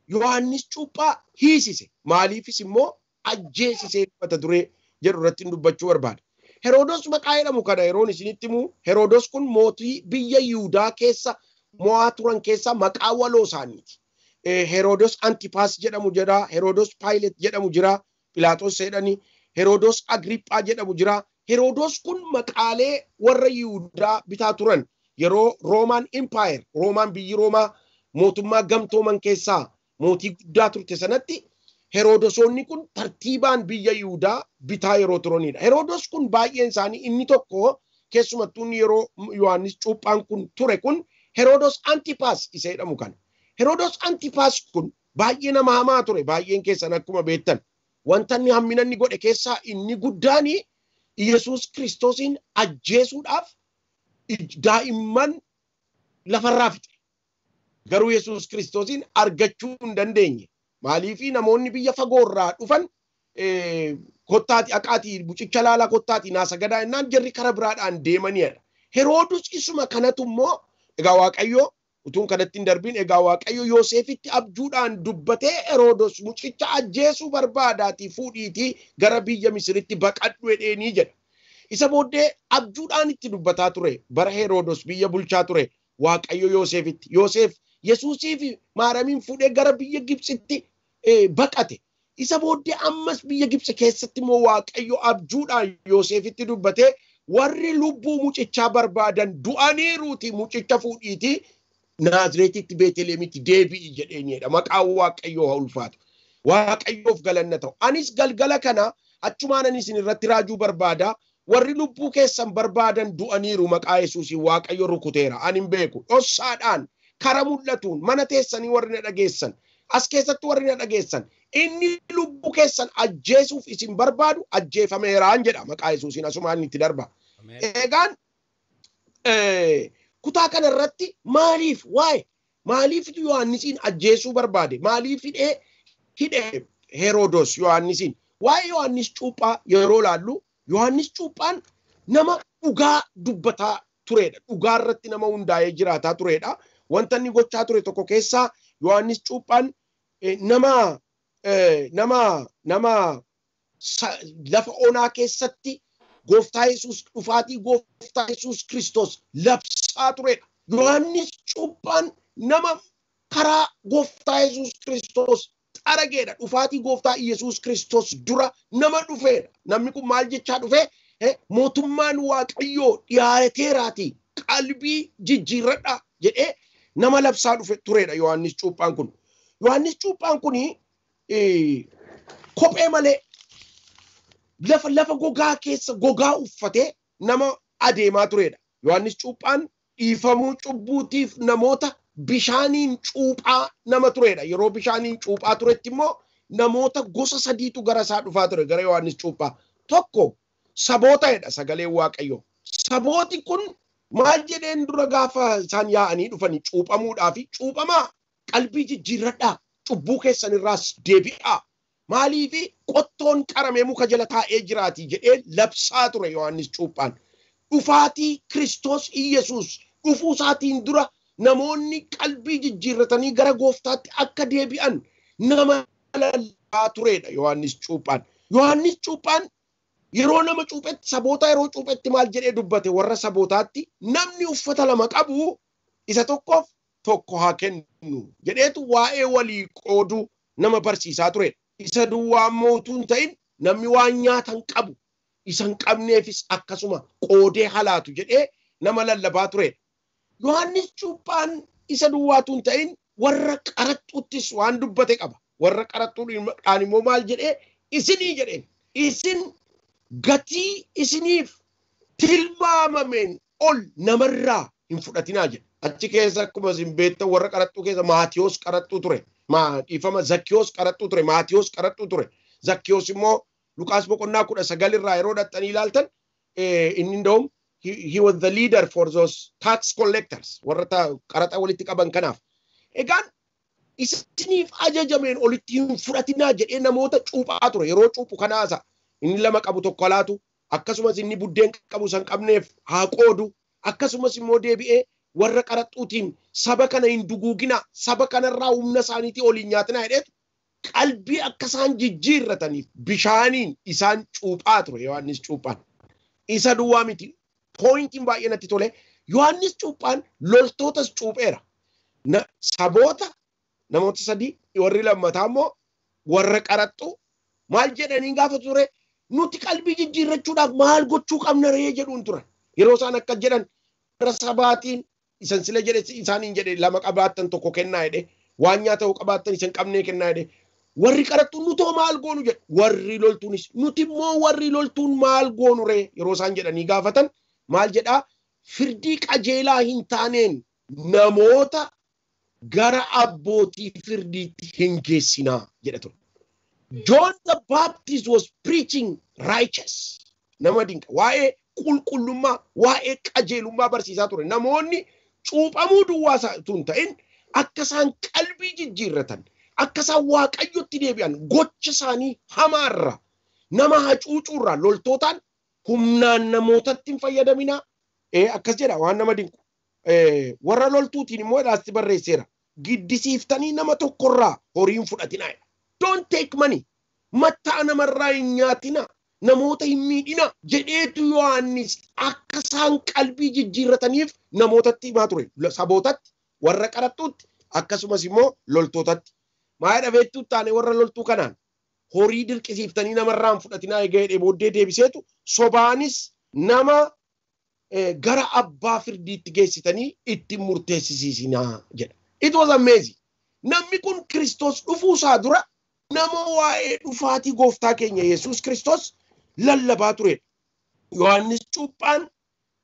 Yohanis Cuuphaa hiisise maaliifis immoo ajjeesisee dubbata duree jedhu irratti dubbachuu barbaada. Herodos maqaa jedhamu kana yeroon isinitti himu Herodos kun mootii biyya Yihuudaa keessa mo'aa turan keessa maqaa waloo isaaniiti. Herodos Antipas jedhamu jira, Herodos Pilate jedhamu jira, Pilaatos jedhani, Herodos Agriphaa jedhamu jira. Herodos kun maqaalee warra Yihuudaa bitaa turan yeroo Roman Empire, Roman biyyi Roomaa mootummaa gamtooman keessaa mootii guddaa turte sanatti Herodosonni kun tartiibaan biyya Yihuudaa bitaa yeroo turanidha. Herodos kun baay'een isaanii inni tokko keessumattuu yeroo Yohanis Cuuphaan kun ture kun Herodos Antipas isa jedhamu kana. Herodos Antipas kun baay'ee nama hamaa ture, baay'een keessan akkuma beektan. Wanta inni hammina inni godhe keessaa inni guddaani Yesuus Kiristoosin ajjeesuudhaaf daa'imman lafarraa fixe. Garuu Yesuus Kiristoosin argachuu hin dandeenye. Maaliifii namoonni biyya fagoorraa dhufan kottaati aqaati bucicha laalaa kottaati naasa gadaa innaan jarri kara biraadhaan deemanidha. Heroodus isuma kanatu immoo egaa Waaqayyo utuun kanatti hin darbiin egaa Waaqayyo Yoosefitti abjuudhaan dubbatee Heroodus mucicha ajjeesuu barbaadaatii fuudhiitii gara biyya Misiritti baqadhu jedheenii jedha. Isa booddee abjuudhaan itti dubbataa ture bara Heroodus biyya bulchaa ture Waaqayyo Yoosefitti. Yoosef Yesuusiif Maaramiin fuudhee gara biyya Gibxitti baqate. Isa booddee ammas biyya Gibxi keessatti immoo Waaqayyo abjuudhaan Yoosefitti dubbatee warri lubbuu mucichaa barbaadan du'aniiruuti mucicha fuudhiitii Naazreetitti Beetelemitti deebi'i jedheenidha. Maqaan Waaqayyoo haa ulfaatu. Waaqayyoof galanna ta'u. Anis galgala kana achumaan anis irratti raajuu barbaada. Warri lubbuu keessan barbaadan du'aniiru maqaa Yesuusiin Waaqayyo rukuteera. Ani hin beeku. Dhossaadhaan kara mul'atuun mana teessanii warri na dhageessan. As keessatti warri na dhageessan. Inni lubbuu keessan ajjeesuuf isin barbaadu ajjeefameeraan jedha maqaa Yesuusiin asumaan itti darba. Egaan kutaa kana irratti maaliif maaliif Yohannisin ajjeesuu barbaade? Maaliif hidhe Herodos Yohannisiin? Waa'ee Yohannis Cuuphaa yeroo laallu Yohannis Cuuphaan nama dhugaa dubbataa turedha. Dhugaa irratti nama hundaa'ee jiraataa turedha. Wanta inni gochaa ture tokko keessaa Yohannis Cuuphaan nama lafa onaa keessatti Gooftaa Yesuus dhufaatii Gooftaa Yesuus Kiristoos labsaa turedha. Yohannis Cuuphaan nama karaa Gooftaa Yesuus Kiristoos xarageedha. Dhufaatii Gooftaa Yesuus Kiristoos dura nama dhufeedha. Namni kun maal jechaa dhufe? Mootummaan Waaqayyoo dhiyaateeraati. Qalbii jijjiirradha jedhee nama labsaa dhufe turedha Yohannis Cuuphaan kun. Yohannis Cuuphaan kun kophee malee lafa gogaa keessa gogaa uffatee nama adeemaa turedha. Yohannis Cuuphaan dhiifamuu cubbuutiif namoota bishaaniin cuuphaa nama turedha. Yeroo bishaaniin cuuphaa turetti immoo namoota gosa sadiitu gara isaa dhufaa ture gara Yohannis Cuuphaa. Tokko sabootadha sagaleen Waaqayyoo. Sabooti kun maal jedheen dura gaafa isaan yaa'anii dhufanii cuuphamuudhaafi cuuphamaa qalbii jijjiirradhaa cubbuu keessan irraas deebi'aa. Maaliifi qottoon qaramee muka jala taa'ee jiraati jedhee labsaa ture Yohannis Cuuphaan. Dhufaatii Kiristoos Iyesuus dhufuu isaatiin dura namoonni qalbii jijjiirratanii gara Gooftaatti akka deebi'an nama lallabaa turedha Yohannis Cuuphaan. Yohannis Cuuphaan yeroo nama cuuphetti saboota yeroo cuuphetti maal jedhee dubbate warra sabootaatti namni uffata lama qabu isa tokkoof tokko haa kennu jedheetu waa'ee walii qooduu nama barsiisaa turedha. Isa duwwaa mootuu hin ta'in namni waan nyaatan qabu isan qabneefis akkasuma qoodee halaatu jedhee nama lallabaa turedha. Yohannis Cuuphaan isa duwwaatu hin ta'in warra qaraxxuuttis waan dubbate qaba. Warra qaraxxuudhaan immoo maal jedhee isinii jedheen isin gatii isiniif tilmaamameen ol namarraa hin fudhatinaa jedha. Achi keessa akkuma isin beektan warra qaraxxuu keessa Maatiyos qaraxxuu ture. Dhiifama Zakkiyoos qaraxxuu ture. Maatiyos qaraxxuu ture. Zakkiyoos immoo Luqaas boqonnaa 19 irraa yeroo dhattanii ilaaltan inni ndawum he was the leader for those tax collectors. Warra qaraxa walitti qaban kanaaf. Egaan isiniif ajajameen olitti hin fudhatinaa jedhee namoota cuuphaa ture. Yeroo cuuphu kanaasa inni lama qabu tokko laatu akkasumas inni buddeen qabu san qabneef haa qoodu akkasumas immoo deebi'ee warra qaraxuutiin saba kana hin duguugina saba kanarraa humna isaaniitii oliin nyaatina jedheetu qalbii akka isaan jijjiirrataniif bishaaniin isaan cuuphaa ture Yohaannis Cuuphaan. Isa duwwaa miti poointiin baay'ee natti tole Yohaannis Cuuphaan loltootas cuupheera. Saboota namoota sadii warri lammataa immoo warra qaraxxuu maal jedhanii gaafa ture nuti qalbii jijjiirrachuudhaaf maal gochuu qabna ree jedhuun ture. Yeroo isaan akka jedhan warra sabaatiin isan sila jedhe isaaniin jedhe lama qabaattan tokko kennaa jedhe waan nyaata qabaattan isan qabnee kennaa jedhe warri qaraxxuun nutoo maal goonu jedhe warri loltuunis nuti immoo warri loltuun maal goonu ree yeroo isaan jedhanii gaafatan maal jedhaa firdii qajeelaa hin taaneen namoota gara abbootii firdiitti hin geessinaa jedha ture. John the Baptist was preaching righteous. Nama dinqa waa'ee qulqullummaa waa'ee qajeelummaa barsiisaa ture. Namoonni cuuphamuu duwwaa tun ta'in akka isaan qalbii jijjiirratan akka isaan waaqayyotti deebi'an gocha isaanii hamaarra nama hacuucuurraa loltootaan humnaan namootatti hin fayyadaminaa. Akkas jedha waan nama dinqu. Warra loltuutiin immoo dhaasti barreesseera. Giddisiiftanii nama tokkorraa horiin fudhatinaa. Don't take money. Mattaa namarraa hin nyaatina. Namoota hin miidhina. Jedheetu Yohaannis akka isaan qalbii jijjiirrataniif namootatti himaa ture. Sabootatti, warra qaraxxuutti, akkasumas immoo loltootatti. Maa dhabeettuu taane warra loltuu kanaan horii dirqisiiftanii namarraa hin fudhatinaa eegee booddee deebiseetu sobaanis nama gara abbaa firdiitti geessitanii itti murteessisiisinaa jedha. It was amazing. Namni kun Kiristoos dhufuusaa dura nama waa'ee dhufaatii gooftaa keenya Yesuus Kiristoos lallabaa ture. Yohaannis Cuuphaan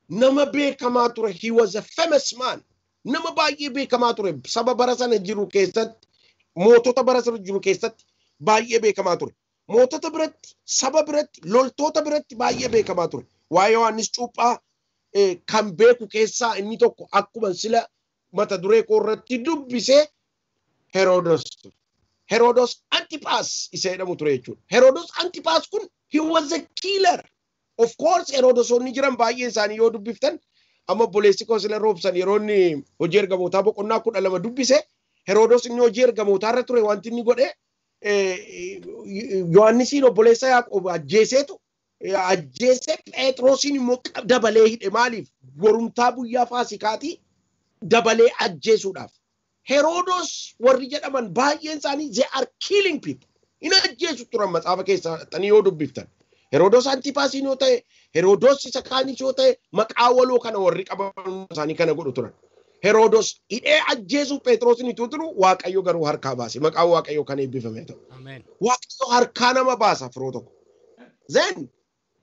nama beekamaa ture. He was a famous man. Nama baay'ee beekamaa ture. Saba bara sana jiru keessatti, mootota bara sana jiru keessatti baay'ee beekamaa ture. Mootota biratti, saba biratti, loltoota biratti baay'ee beekamaa ture. Waa'ee Yohaannis Cuuphaa kan beeku keessaa inni tokko akkuma sila mata duree koo irratti dubbise Herodos. Herodos Antipas isa jedhamu ture jechuudha. Herodos Antipas kun he was a killer. Of course Herodosonni jiran baay'ee isaanii yoo dubbiftan amma boleessi koo sila Robsan yeroo inni hojii ergamootaa boqonnaa 12 dubbise Herodos inni hojii ergamootaa irra ture wanti inni godhe Yohaannisiin obboleessa Yaaqoob ajjeeseetu ajjeese Phexrosin immoo dabalee hidhe maaliif gorumtaa guyyaa Faasikaatii dabalee ajjeesuudhaaf. Herodos warri jedhaman baay'een isaanii they are killing people. In ajjeesu turan maxaafa keessaa tanii yoo dubbiftan. Herodos Antipaasiin yoo ta'e, Herodos isa kaanis yoo ta'e maqaa waloo kana warri qaban isaanii kana godhu turan. Herodos hidhee ajjeesu Phexrosin itti turu Waaqayyo garuu harkaa baase. Maqaa Waaqayyo kan eebbifame ta'u. Amen. Waaqayyo harkaa nama baasa firoo tokko. Then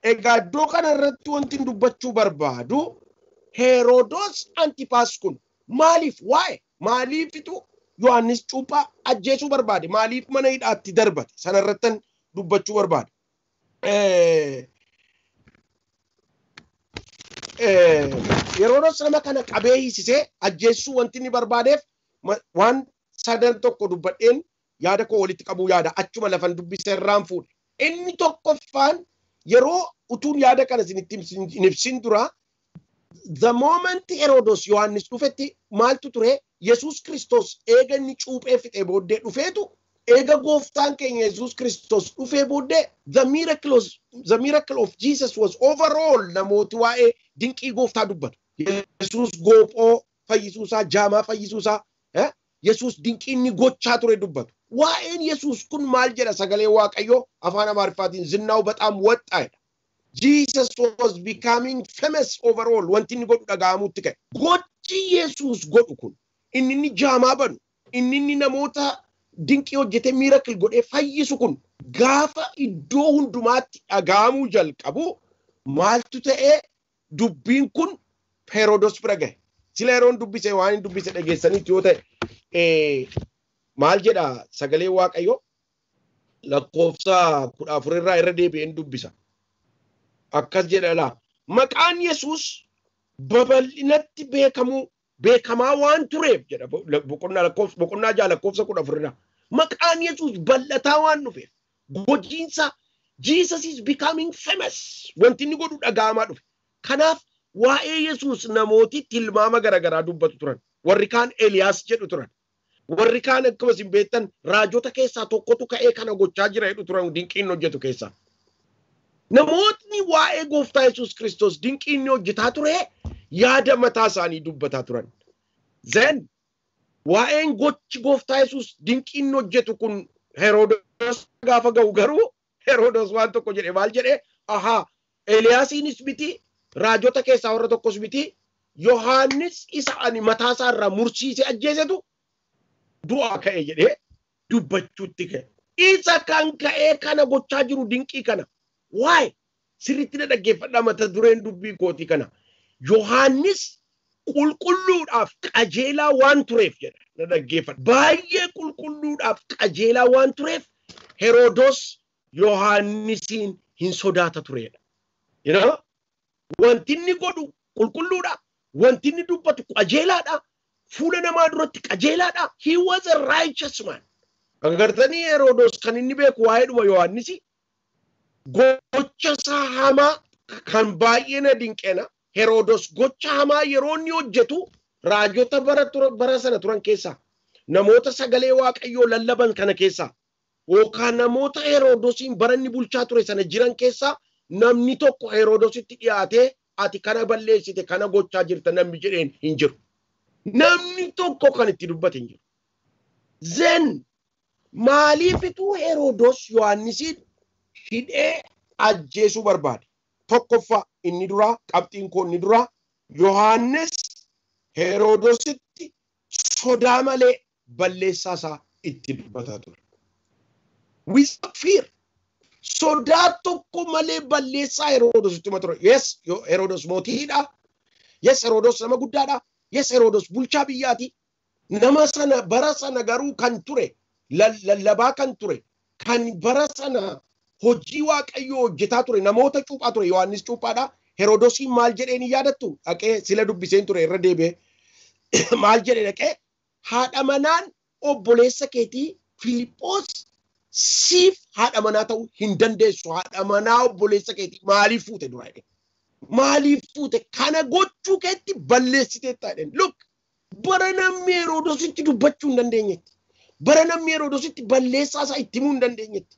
egaa iddoo kana irratti wanti dubbachuu barbaadu Herodos Antipas kun maaliif waa'ee maaliifitu Yohaannis Cuuphaa ajjeesuu barbaade maaliif mana hidhaatti darbate sana irratti dubbachuu barbaade. Herodos nama kana qabee hiisisee ajjeesuu wanti inni barbaadeef waan sadan tokko dubbadheen yaada koo walitti qabuu yaada achuma lafan dubbise irraan fuudhe. Inni tokkoffaan yeroo utuun yaada kana hin ibsin dura the moment Herodos Yohaannis dhufetti maaltu ture Yesuus Kiristoos eega inni cuuphee fixee booddee dhufeetu eega gooftaan keenya Yesuus Kiristoos dhufee booddee the miracle of Jesus was overall namooti waa'ee dinqii gooftaa dubbatu. Yesuus goophoo fayyisuusaa jaamaa fayyisuusaa Yesuus dinqii inni gochaa ture dubbatu. Waa'een Yesuus kun maal jedha sagalee Waaqayyoo afaan Amaariffaatiin zinnaawu bataam waxxaadha. Jesus was becoming famous overall. Wanti inni godhu dhaga'amuutti ka'e. Gochi Yesuus godhu kun inni jaamaa banu, inni namoota dinqii hojjetee miracle godhee fayyisu kun gaafa iddoo hundumaatti dhaga'amuu jalqabu maaltu ta'ee dubbiin kun Herodos bira gahe. Sila yeroon dubbise waan hin dubbise dhageessanitti yoo ta'e maal jedha sagalee Waaqayyoo lakkoofsa 14 irraa irra deebi'een dubbisa. Akkas jedha laa maqaan Yesuus babal'inatti beekamaa waan tureef jedha boqonnaa jaa lakkoofsa 14 irraa maqaan Yesuus bal'ataa waan dhufeef hojiinsa Jesus is becoming famous wanti inni godhu dhaga'amaa dhufe. Kanaaf waa'ee Yesuus namooti tilmaama garagaraa dubbatu turan. Warri kaan Eliyaas jedhu turan. Warri kaan akkuma isin beektan raajota keessaa tokkotu ka'ee kana gochaa jira jedhu turan dinqiin hojjetu keessaa. Namootni waa'ee gooftaa Yesuus Kiristoos dinqiin hojjetaa ture yaada mataa isaanii dubbataa turan. Zen waa'een gochi gooftaa Yesuus dinqiin hojjetu kun Herodos gaafa ga'u garuu Herodos waan tokko jedhe maal jedhe? Ahaa Eliyaasiinis miti raajota keessaa warra tokkos miti Yohaannis isa ani mataa isaa irraa mursiise ajjeesetu du'aa ka'e jedhee dubbachuutti ka'e. Isa kan ka'ee kana gochaa jiru dinqii kana. Why? Sirriitti na dhaggeeffadhaa mata dureen dubbii kootii kana. Yohaannis qulqulluudhaaf qajeelaa waan tureef jedha na dhaggeeffadha. Baay'ee qulqulluudhaaf qajeelaa waan tureef Herodos Yohaannisiin hin sodaata turedha. You know? Wanti inni godhu qulqulluudha. Wanti inni dubbatu qajeelaadha. Fuula namaa duratti qajeelaadha. He was a righteous man. Agartanii Herodos kan inni beeku waa'ee dhuma Yohaannisi. Gocha isaa hamaa kan baay'ee na dinqeena. Herodos gocha hamaa yeroo inni hojjetu raajota bara sana turan keessaa namoota sagalee Waaqayyoo lallaban kana keessaa yookaan namoota Herodosiin bara inni bulchaa ture sana jiran keessaa namni tokko Herodositti dhiyaatee ati kana balleessite kana gochaa jirta namni jedheen hin jiru. Namni tokko kan itti dubbate hin jiru. Zen maaliifitu Herodos Yohaannisiin hidhee ajjeesuu barbaade? Tokkoffaa inni duraa qabxiin koo inni duraa Yohaannis Herodositti sodaa malee balleessaa isaa itti dubbataa ture. Without fear. Sodaa tokko malee balleessaa Herodositti ture. Yes, Herodos mootiidha. Yes, Herodos nama guddaadha. Yes, Herodos bulchaa biyyaati. Nama sana bara sana garuu kan ture lallabaa kan ture kan bara sana hojii Waaqayyoo hojjetaa ture namoota cuuphaa ture. Yohaannis cuuphaadha. Herodosiin maal jedheen yaadattu? Dhaqee sila dubbiseen ture irra deebi'ee maal jedhe dhaqee haadha manaan obboleessa keetii Filiphos siif haadha manaa ta'uu hin dandeessu. Haadha manaa obboleessa keetii maaliif fuute dura jedhe? Maaliif fuute? Kana gochuu keetti balleessiteetta jedheen. Look, bara namni Herodositti dubbachuu hin dandeenyetti. Bara namni Herodositti balleessaa isaa itti himuu hin dandeenyetti.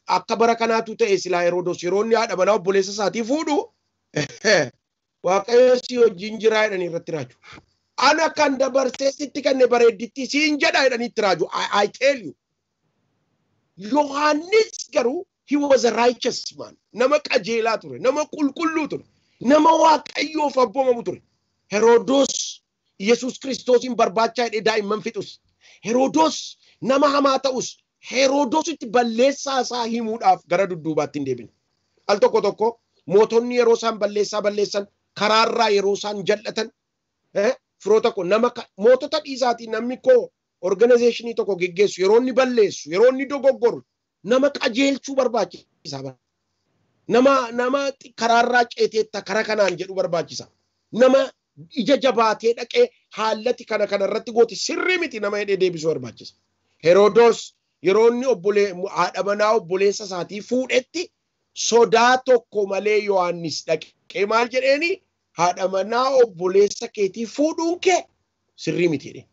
Akka bara kanaatu ta'e silaa Herodos yeroo inni haadha manaa obboleessa isaatii fuudhu Waaqayyo si wajjin jira jedhanii irratti raaju. Ana kan dabarsee sitti kenne bareedditti siin jedha jedhanii itti raaju. I tell you. Yohaannis garuu he was a righteous man. Nama qajeelaa ture. Nama qulqulluu ture. Nama Waaqayyoof abboomamu ture. Herodos Yesuus Kiristoosin barbaachaa jedhee daa'imman fixus. Herodos nama hamaa ta'us. Herodositti balleessaa isaa himuudhaaf gara dudduubaatti hin deebine. Al tokko tokko mootonni yeroo isaan balleessan karaarraa yeroo isaan jal'atan firoota ko nama mootota dhiisaatiin namni koo organizationii tokko geggeessu yeroo inni balleessu yeroo inni dogoggoru nama qajeelchuu barbaachisa. Nama karaarraa ceeteetta kara kanaan jedhu barbaachisa. Nama ija jabaatee dhaqee haalati kana irratti gooti sirrii miti nama hidhee deebisuu barbaachisa. Herodos yeroo inni haadha manaa obboleessa isaatii fuudhetti sodaa tokko malee Yohaannis dhaqee maal jedheeni? Haadha manaa obboleessa keetii fuudhuun kee sirrii miti jedhe.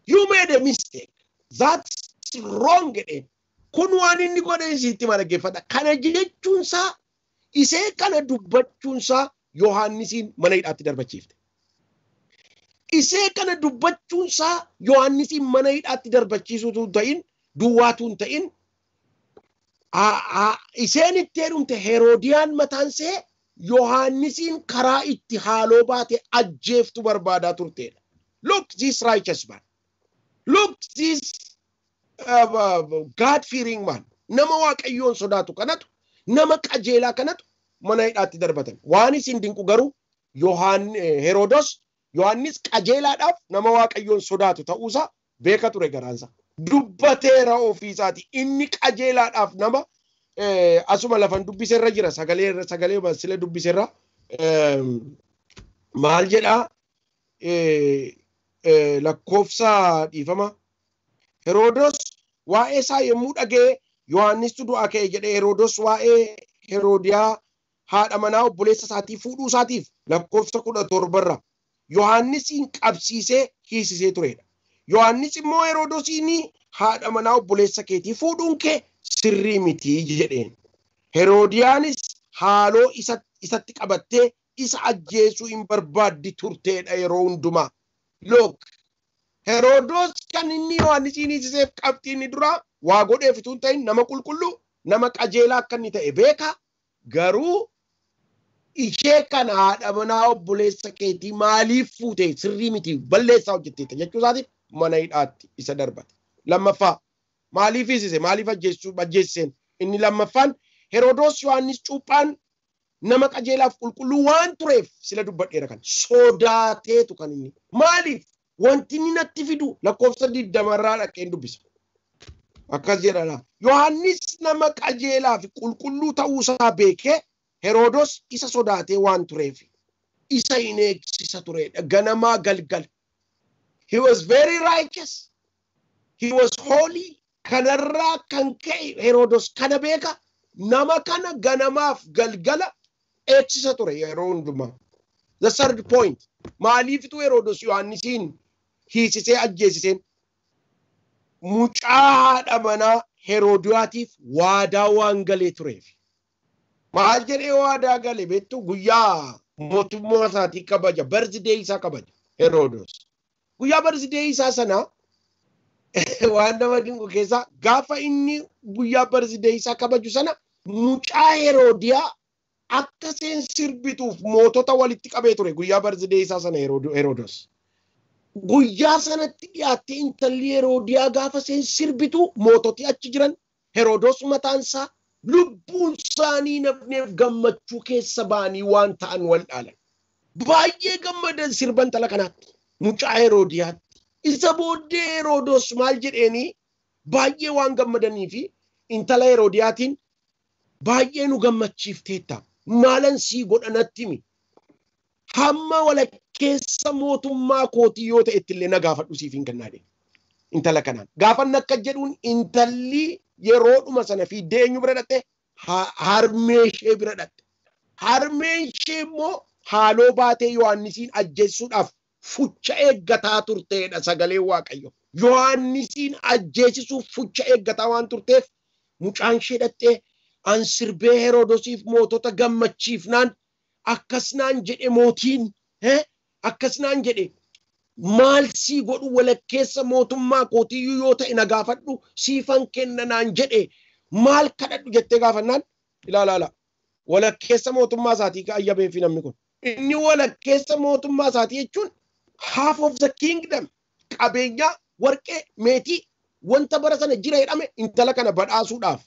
You made a mistake. That's wrong jedheen. Kun waan inni godhe isiitti ma dhaggeeffadha. Kana jechuunsaa isee kana dubbachuunsaa Yohaannisiin mana hidhaatti darbachiifte. Isee kana dubbachuunsaa Yohaannisiin mana hidhaatti darbachiisuutu ta'in duwwaatuun ta'in iseen itti heerumte Heroodiyaan mataansee Yohaannisiin karaa itti haaloo baate ajjeeftu barbaadaa turteedha. Look this righteous man. Look this God-fearing man. Nama Waaqayyoon sodaatu kanatu nama qajeelaa kanatu mana hidhaatti darbatan. Waan isin dinqu garuu Herodos Yohaannis qajeelaadhaaf nama Waaqayyoon sodaatu ta'uusaa beeka ture garaansa. Dubbateera ofiisaati. Inni qajeelaadhaaf nama asuma lafan dubbiserra jira sagalee masile dubbiserra maal jedha lakkoofsa dhiifama. Herodos waa'ee isaa yommuu dhagee Yohaannistu du'aa ka'e jedhee Herodos waa'ee Heroodiyaa haadha manaa obboleessa isaatii fuudhuu isaatiif lakkoofsa 17 Yohaannisiin qabsiisee hiisisee turedha. Yohaannis immoo Heroodosiin haadha manaa obboleessa keetii fuudhuun kee sirrii miti jedheen. Heroodiyaanis haaloo isatti qabattee isa ajjeesuu hin barbaaddi turteedha yeroo hundumaa. Look, Herodos kan inni Yohaannisiin hiisiseef qabxii inni dura waa godheef utuu hin ta'in nama qulqulluu, nama qajeelaa akka inni ta'e beeka. Garuu ishee kana haadha manaa obboleessa keetii maaliif fuute sirrii miti balleessaa hojjetteetta jechuu isaatiif mana hidhaatti isa darbate. Lammaffaa maaliif hiisise maaliif ajjeesiseen inni lammaffaan Herodos Yohaannis Cuuphaan nama qajeelaaf qulqulluu waan tureef sila dubbadheera kan sodaateetu kan inni maaliif wanti inni natti fidu lakkoofsa 20 dhaqeen dubbisa. Akkas jedhana Yohaannis nama qajeelaa fi qulqulluu ta'uu isaa beekee Herodos isa sodaatee waan tureef isa hin eegsisa turedha ganamaa galgal. He was very righteous. He was holy. Kanarraa kan ka'e Herodos kana beeka nama kana ganamaaf galgala eegsisa ture yeroo hundumaa. The third point maaliifitu Herodos Yohaannisiin hiisisee ajjeesiseen mucaa haadha manaa Heroodiyaatiif waadaa waan galee tureef. Maal jedhee waadaa gale beektu guyyaa mootummaa isaatii kabaja birthday isaa kabaja Herodos. Guyyaa birthday isaa sana waan nama dinqu keessa gaafa inni guyyaa birthday isaa kabaju sana mucaa Heroodiyaa akka seen sirbituuf mootota walitti qabee ture guyyaa birthday isaa sana Herodos. Guyyaa sanatti dhiyaattee intalli Heroodiyaa gaafa seen sirbitu moototi achi jiran Herodos mataan isaa lubbuun isaanii nafneef gammachuu keessa baanii waan ta'an wal dhaalan. Baay'ee gammadan sirban tala kanaatti mucaa Heroodiyaatti. Isa booddee Herodos maal jedheeni baay'ee waan gammadanii fi intala Heroodiyaatiin baay'ee nu gammachiifteetta. Maalan sii godhanatti himi. Hamma walakkeessa mootummaa kootii yoo ta'e illee na gaafadhu siif hin kennaadhe. Intala kanaan. Gaafanni akka jedhuun intalli yeroodhuma sana fiiddee eenyu bira dhatte harmee ishee bira dhatte. Harmeen ishee immoo haaloo baatee Yohaannisiin ajjeessuudhaaf fucha eeggataa turteedha sagalee Waaqayyo. Yohaannisiin ajjeesisuuf fucha eeggataa waan turteef mucaan ishee dhattee an sirbee Herodosiif mootota gammachiifnaan akkasnaan jedhe mootiin akkasnaan jedhe maal sii godhu walakkeessa mootummaa kootiyyuu yoo ta'e na gaafadhu siifan kennanaan jedhe maal kadhadhu jettee gaafannaan ilaala walakkeessa mootummaa isaatii kaayyabee fi namni kun inni walakkeessa mootummaa isaatii jechuun half of the kingdom qabeenya warqee meetii wanta bara sana jira jedhame intala kana badhaasuudhaaf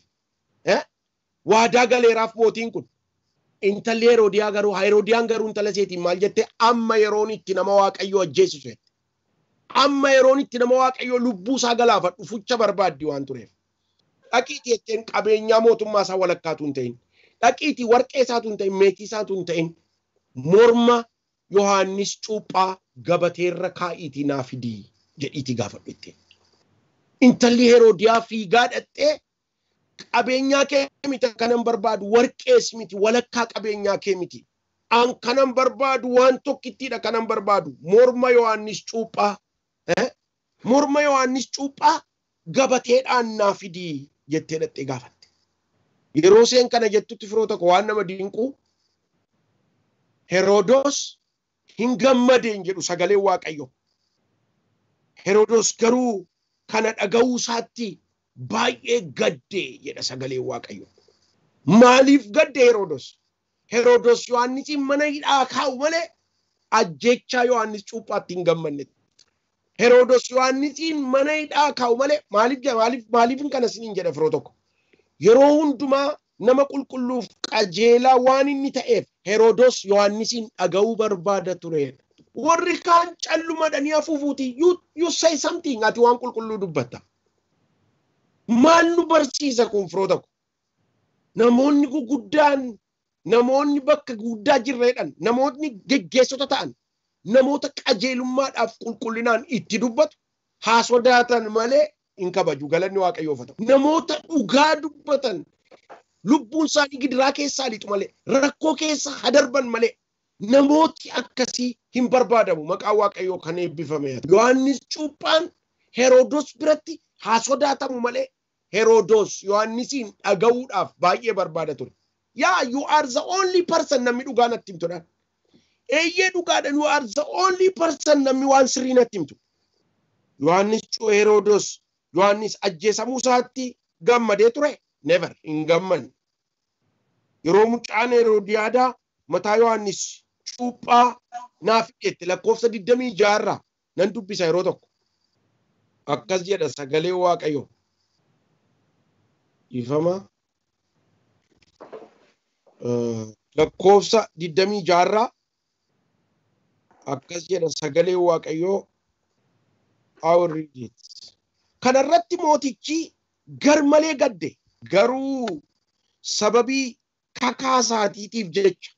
waadaa galeeraaf mootiin kun intalli Heroodiyaan garuu intala seetiin maal jette amma yeroon itti nama Waaqayyoo ajjeesisu jette. Amma yeroon itti nama Waaqayyoo lubbuu isaa galaafadhu fucha barbaaddi waan tureef. Dhaqiitii jetteen qabeenyaa mootummaa isaa walakkaatu hin ta'in. Dhaqiitii warqee isaatu hin ta'in meetii isaatu hin ta'in morma Yohaannis Cuuphaa gabateerra kaa'iitii naa fidii jedhiitii gaafadhu jetteen. Intalli Heroodiyaa fiigaa dhattee qabeenyaa kee miti kanan barbaadu warqees miti walakkaa qabeenyaa kee miti an kanan barbaadu waan tokkittiidha kanan barbaadu morma Yohaannis Cuuphaa gabateedhaan naa fidii jettee dhattee gaafatte. Yeroo seen kana jettutti firoota koo waan nama dinqu Herodos hin gammadeen jedhu sagalee Waaqayyo. Herodos garuu kana dhaga'uu isaatti baay'ee gaddee jedha sagalee Waaqayyo. Maaliif gadde Herodos? Herodos Yohaannisiin mana hidhaa kaa'u malee ajjechaa Yohaannis Cuuphaatti hin gammanne. Herodos Yohaannisiin mana hidhaa kaa'u malee maaliif kana siniin jedha firoo tokko. Yeroo hundumaa nama qulqulluuf qajeelaa waan inni ta'eef Herodos Yohaannisiin dhaga'uu barbaada ture. Warri kaan callumadhanii afuufuuti you say something ati waan qulqulluu dubbatta. Maal nu barsiisa kun firoota ko? Namoonni guguddaan, namoonni bakka guddaa jirreedhaan, namoonni geggeessota ta'an, namoota qajeelummaadhaaf qulqullinaan itti dubbatu, haa sodaatan malee hin kabaju galanni Waaqayyoof haa ta'u. Namoota dhugaa dubbatan, lubbuun isaanii gidiraa keessaa lixu malee rakkoo keessa hadarban malee namooti akkasii hin barbaadamu maqaa Waaqayyoo kan eebbifame Yohanis Cuuphaan Herodos biratti haa sodaatamu malee Herodos Yohannisin dhaga'uudhaaf baay'ee barbaada ture. You are the only person namni dhugaa natti himtudha. Eeyyee dhugaadha you are the only person namni waan sirrii natti himtu. Herodos Yohanis ajjeesamuu isaatti gammadee ture? Never hin gammanne. Yeroo mucaan Heroodiyaadaa mataa Yohanis Cuuphaa naaf jette lakkoofsa 26 nan dubbisa yeroo tokko. Akkas jedha sagalee Waaqayyoo. Ifama lakkoofsa 26 akkas jedha sagalee Waaqayyoo. I will read it. Kanarratti mootichi garmalee gadde garuu sababii kakaasaatiitiif jecha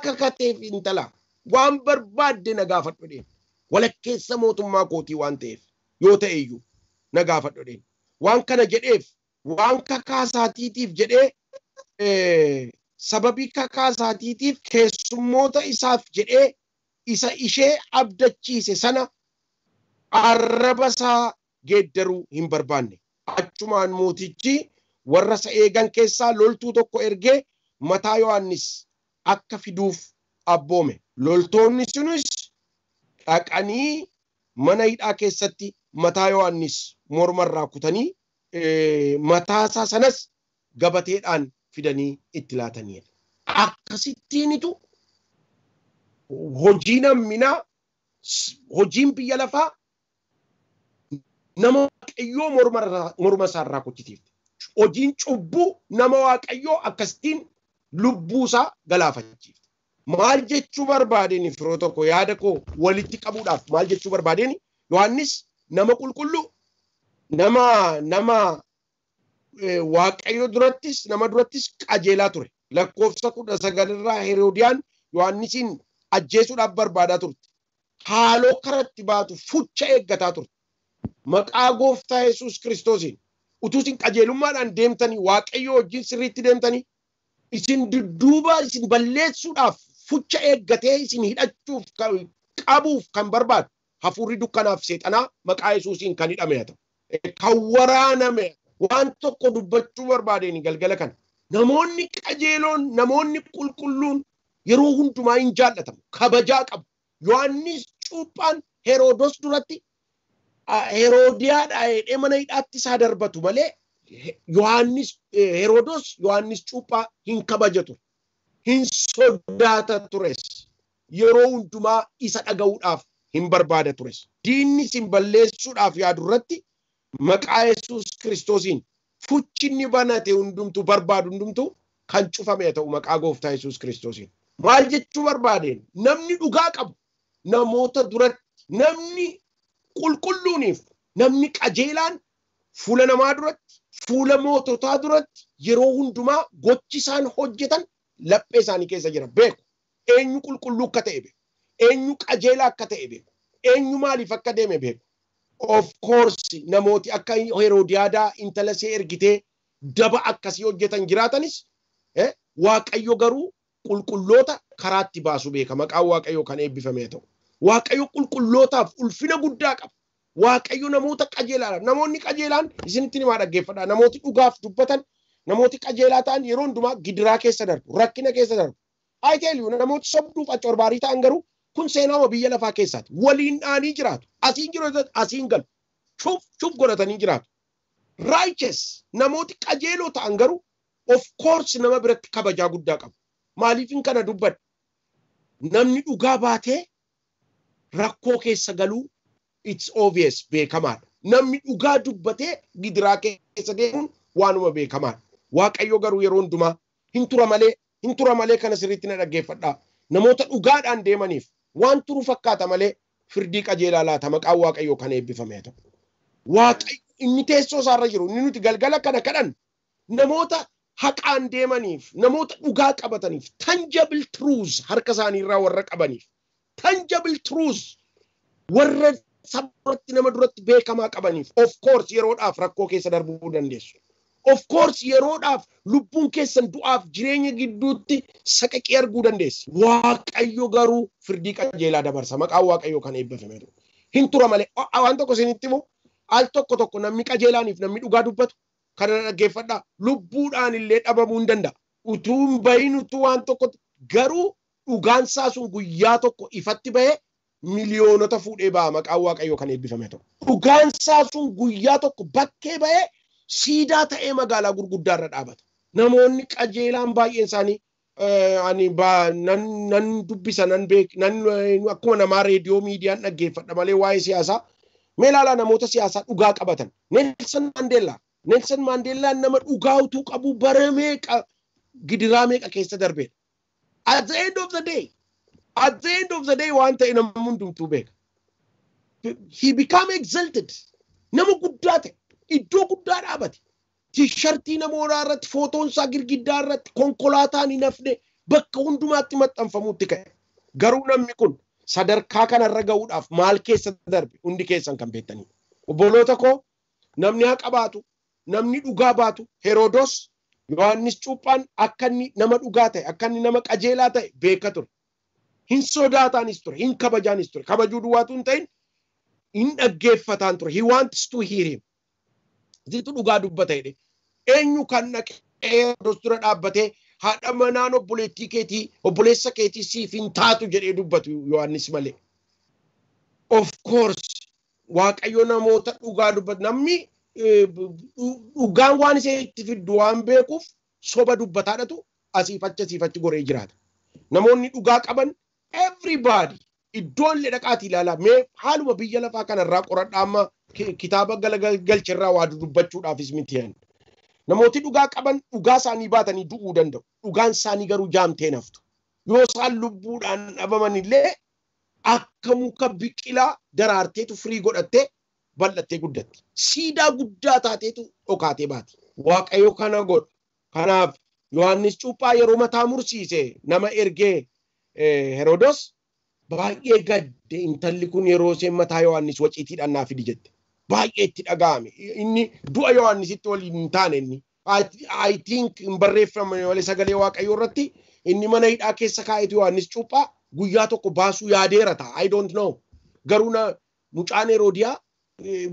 kakateef intala waan barbaadde na gaafadhu dheen walakkeessa mootummaa kootii waan ta'eef yoo ta'e iyyuu na gaafadhu dheen waan kana jedheef waan kakaasaatiitiif jedhee sababii kakaasaatiitiif keessummoota isaaf jedhee isa ishee abdachiise sana arraba isaa geeddaruu hin barbaanne. Achumaan mootichi warra isa eegan keessaa loltuu tokko ergee mataa Yohanis akka fiduuf abboome. Loltoonni sunis dhaqanii mana hidhaa keessatti mataa Yohanis mormarraa kutanii mataasaa sanas gabateedhaan fidanii itti laataniidha. Akkasittiinitu hojii namminaa hojiin biyya lafaa nama Waaqayyoo morma isaarraa kuchitiifte. Hojiin cubbuu nama Waaqayyoo akkasittiin lubbuu isaa galaafachiifte. Maal jechuu barbaadeen firoo tokko yaada koo walitti qabuudhaaf maal jechuu barbaadeen Yohanis nama qulqulluu nama Waaqayyoo durattis nama durattis qajeelaa ture. Lakkoofsa 19 Heroodiyaan Yohannisin ajjeesuudhaaf barbaadaa turte. Haaloo karatti baatu fucha eeggataa turte. Maqaa Gooftaa Yesuus Kiristoosiin utuu isin qajeelummaadhaan deemtanii Waaqayyoo wajjin sirriitti deemtanii isin dudduuba isin balleessuudhaaf fucha eeggatee isin hidhachuuf qabuuf kan barbaadu hafuurri dukkanaaf seexanaa maqaa Yesuusiin kan hidhame haa ta'u. Kan waraaname waan tokko dubbachuu barbaadeen galgala kana. Namoonni qajeeloon namoonni qulqulluun yeroo hundumaa hin jaallatamu kabajaa qabu. Yohanis Cuuphaan Herodos duratti Heroodiyaadhaa jedhee mana hidhaatti isaa darbatu malee Herodos Yohanis Cuuphaa hin kabaja ture. Hin sodaata tures. Yeroo hundumaa isa dhaga'uudhaaf hin barbaada tures. Diinni isin balleessuudhaaf yaadu irratti maqaa Yesuus Kiristoosiin fuchinni banate hundumtu barbaadu hundumtu kan cufame ta'u maqaa Gooftaa Yesuus Kiristoosiin. Maal jechuu barbaadeen namni dhugaa qabu namoota duratti namni qulqulluuniif namni qajeelaan fuula namaa duratti fuula moototaa duratti yeroo hundumaa gochi isaan hojjetan laphee isaanii keessa jira beeku. Eenyu qulqulluu akka ta'e beeku. Eenyu qajeelaa akka ta'e beeku. Eenyu maaliif akka deeme beeku. Of course namooti akka Heroodiyaadaa intala ishee ergitee daba akkasii hojjetan jiraatanis Waaqayyo garuu qulqulloota karaatti baasu beeka. Maqaan Waaqayyoo kan eebbifame ta'u. Waaqayyo qulqullootaaf ulfina guddaa qaba. Waaqayyo namoota qajeelaadha. Namoonni qajeelaan isinitti himaa dhaggeeffadhaa. Namooti dhugaaf dubbatan namooti qajeelaa ta'an yeroo hundumaa gidiraa keessa darbu, rakkina keessa darbu. I tell you namooti sobduuf accorbaarii ta'an garuu kun seenaa biyya lafaa keessaati. Waliin dhaanii jiraatu. Asiin jiru asiin galu. Chuf godhatanii jiraatu. Righteous namooti qajeeloo ta'an garuu of course nama biratti kabajaa guddaa qabu. Maaliifin kana dubbadha? Namni dhugaa baatee rakkoo keessa galuu it's obvious beekamaadha. Namni dhugaa dubbatee gidiraa keessa deemuun waanuma beekamaadha. Waaqayyo garuu yeroo hundumaa hin tura malee kana sirriitti na dhaggeeffadhaa. Namoota dhugaadhaan deemaniif waan turu fakkaata malee firdii qajeelaa laata maqaan Waaqayyoo kan eebbifame ta'u. Waaqayyo inni teessoo isaarra jiru inni nuti galgala kana kadhan namoota haqaan deemaniif namoota dhugaa qabataniif tangible truths harka isaaniirraa warra qabaniif tangible truths warra sabatti nama duratti beekamaa qabaniif of course yeroodhaaf rakkoo keessa darbuu dandeessu. Of course yeroodhaaf lubbuun keessan du'aaf jireenya gidduutti saqaqee arguu dandeessi. Waaqayyo garuu firdii qajeelaa dabarsa. Maqaan Waaqayyoo kan eebbifame. Hin tura malee waan tokko isinitti himu al tokko namni qajeelaaniif namni dhugaa dubbatu kana dhaggeeffadhaa. Lubbuudhaan illee dhabamuu hin danda'a. Utuu hin bahin utuu waan tokko garuu dhugaan isaa sun guyyaa tokko ifatti bahee miliyoonota fuudhee ba'a. Maqaan Waaqayyoo kan eebbifame. Dhugaan isaa sun guyyaa tokko bakkee bahee siidaa ta'ee magaalaa gurguddaa irra dhaabata. Namoonni qajeelaan baay'een isaanii nan dubbisa nan beek nan akkuma namaa reediyoo miidiyaan dhaggeeffadha malee waa'ee siyaasaa mee ilaalaa namoota siyaasaa dhugaa qabatan. Nelson Mandeellaan nama dhugaa utuu qabu bara meeqa gidiraa meeqa keessa darbeedha. At the end of the day waan ta'e namni hundumtuu beeka. He became exalted. Nama guddaa ta'e. Iddoo guddaa dhaabate. Tishartii namoota irratti footoon isaa girgiddaa irratti konkolaataan hin hafne bakka hundumaatti maxxanfamuutti ka'e. Garuu namni kun sadarkaa kanarra ga'uudhaaf maal keessa darbe hundi keessan kan beektanii. Obboloota koo namni haa qabaatu, namni dhugaa baatu Herodos Yohanis Cuuphaan akka inni nama dhugaa ta'e, akka inni nama qajeelaa ta'e beeka ture. Hin sodaataanis ture, hin kabajaanis ture. Kabajuu duwwaatu hin ta'in hin dhaggeeffataan ture. He wants to hear him. Zitu dhugaa dubbata jedhe. Eenyu kan dhaqee Herodos dura dhaabbatee haadha manaan obboleettii keetii obboleessa keetii siif hin taatu jedhee dubbatu Yohanis malee. Of course Waaqayyo namoota dhugaa dubbatu namni dhugaan waan isee itti fiddu waan beekuuf soba dubbataadhatu asiif achi goree jiraata. Namoonni dhugaa qaban everybody iddoon dhaqaatii ilaalaa mee haaluma biyya lafaa kanarraa qoradhaa amma kitaaba galchirraa waa dubbachuudhaafis miti yan. Namooti dhugaa qaban dhugaa isaanii baatanii du'uu danda'u. Dhugaan isaanii garuu jaamtee naftu. Yoo isaan lubbuudhaan dhabaman illee akka muka biqilaa daraarteetu firii godhattee bal'attee guddatti. Siidaa guddaa taateetu dhokaatee baati. Waaqayyo kana godhu. Kanaaf Yohanis Cuuphaa yeroo mataa mursiise nama ergee Herodos baay'ee gadde intalli kun yeroo isheen mataa Yohanis waciitiidhaan naa fidi jette. Baay'ee itti dhaga'ame. Inni du'a Yohanisitti waliin hin taane inni. I think hin barreeffame malee sagalee Waaqayyoo irratti inni mana hidhaa keessa kaa'etu Yohanis Cuuphaa guyyaa tokko baasuu yaadeera ta'a. I don't know. Garuu mucaan Heroodiyaa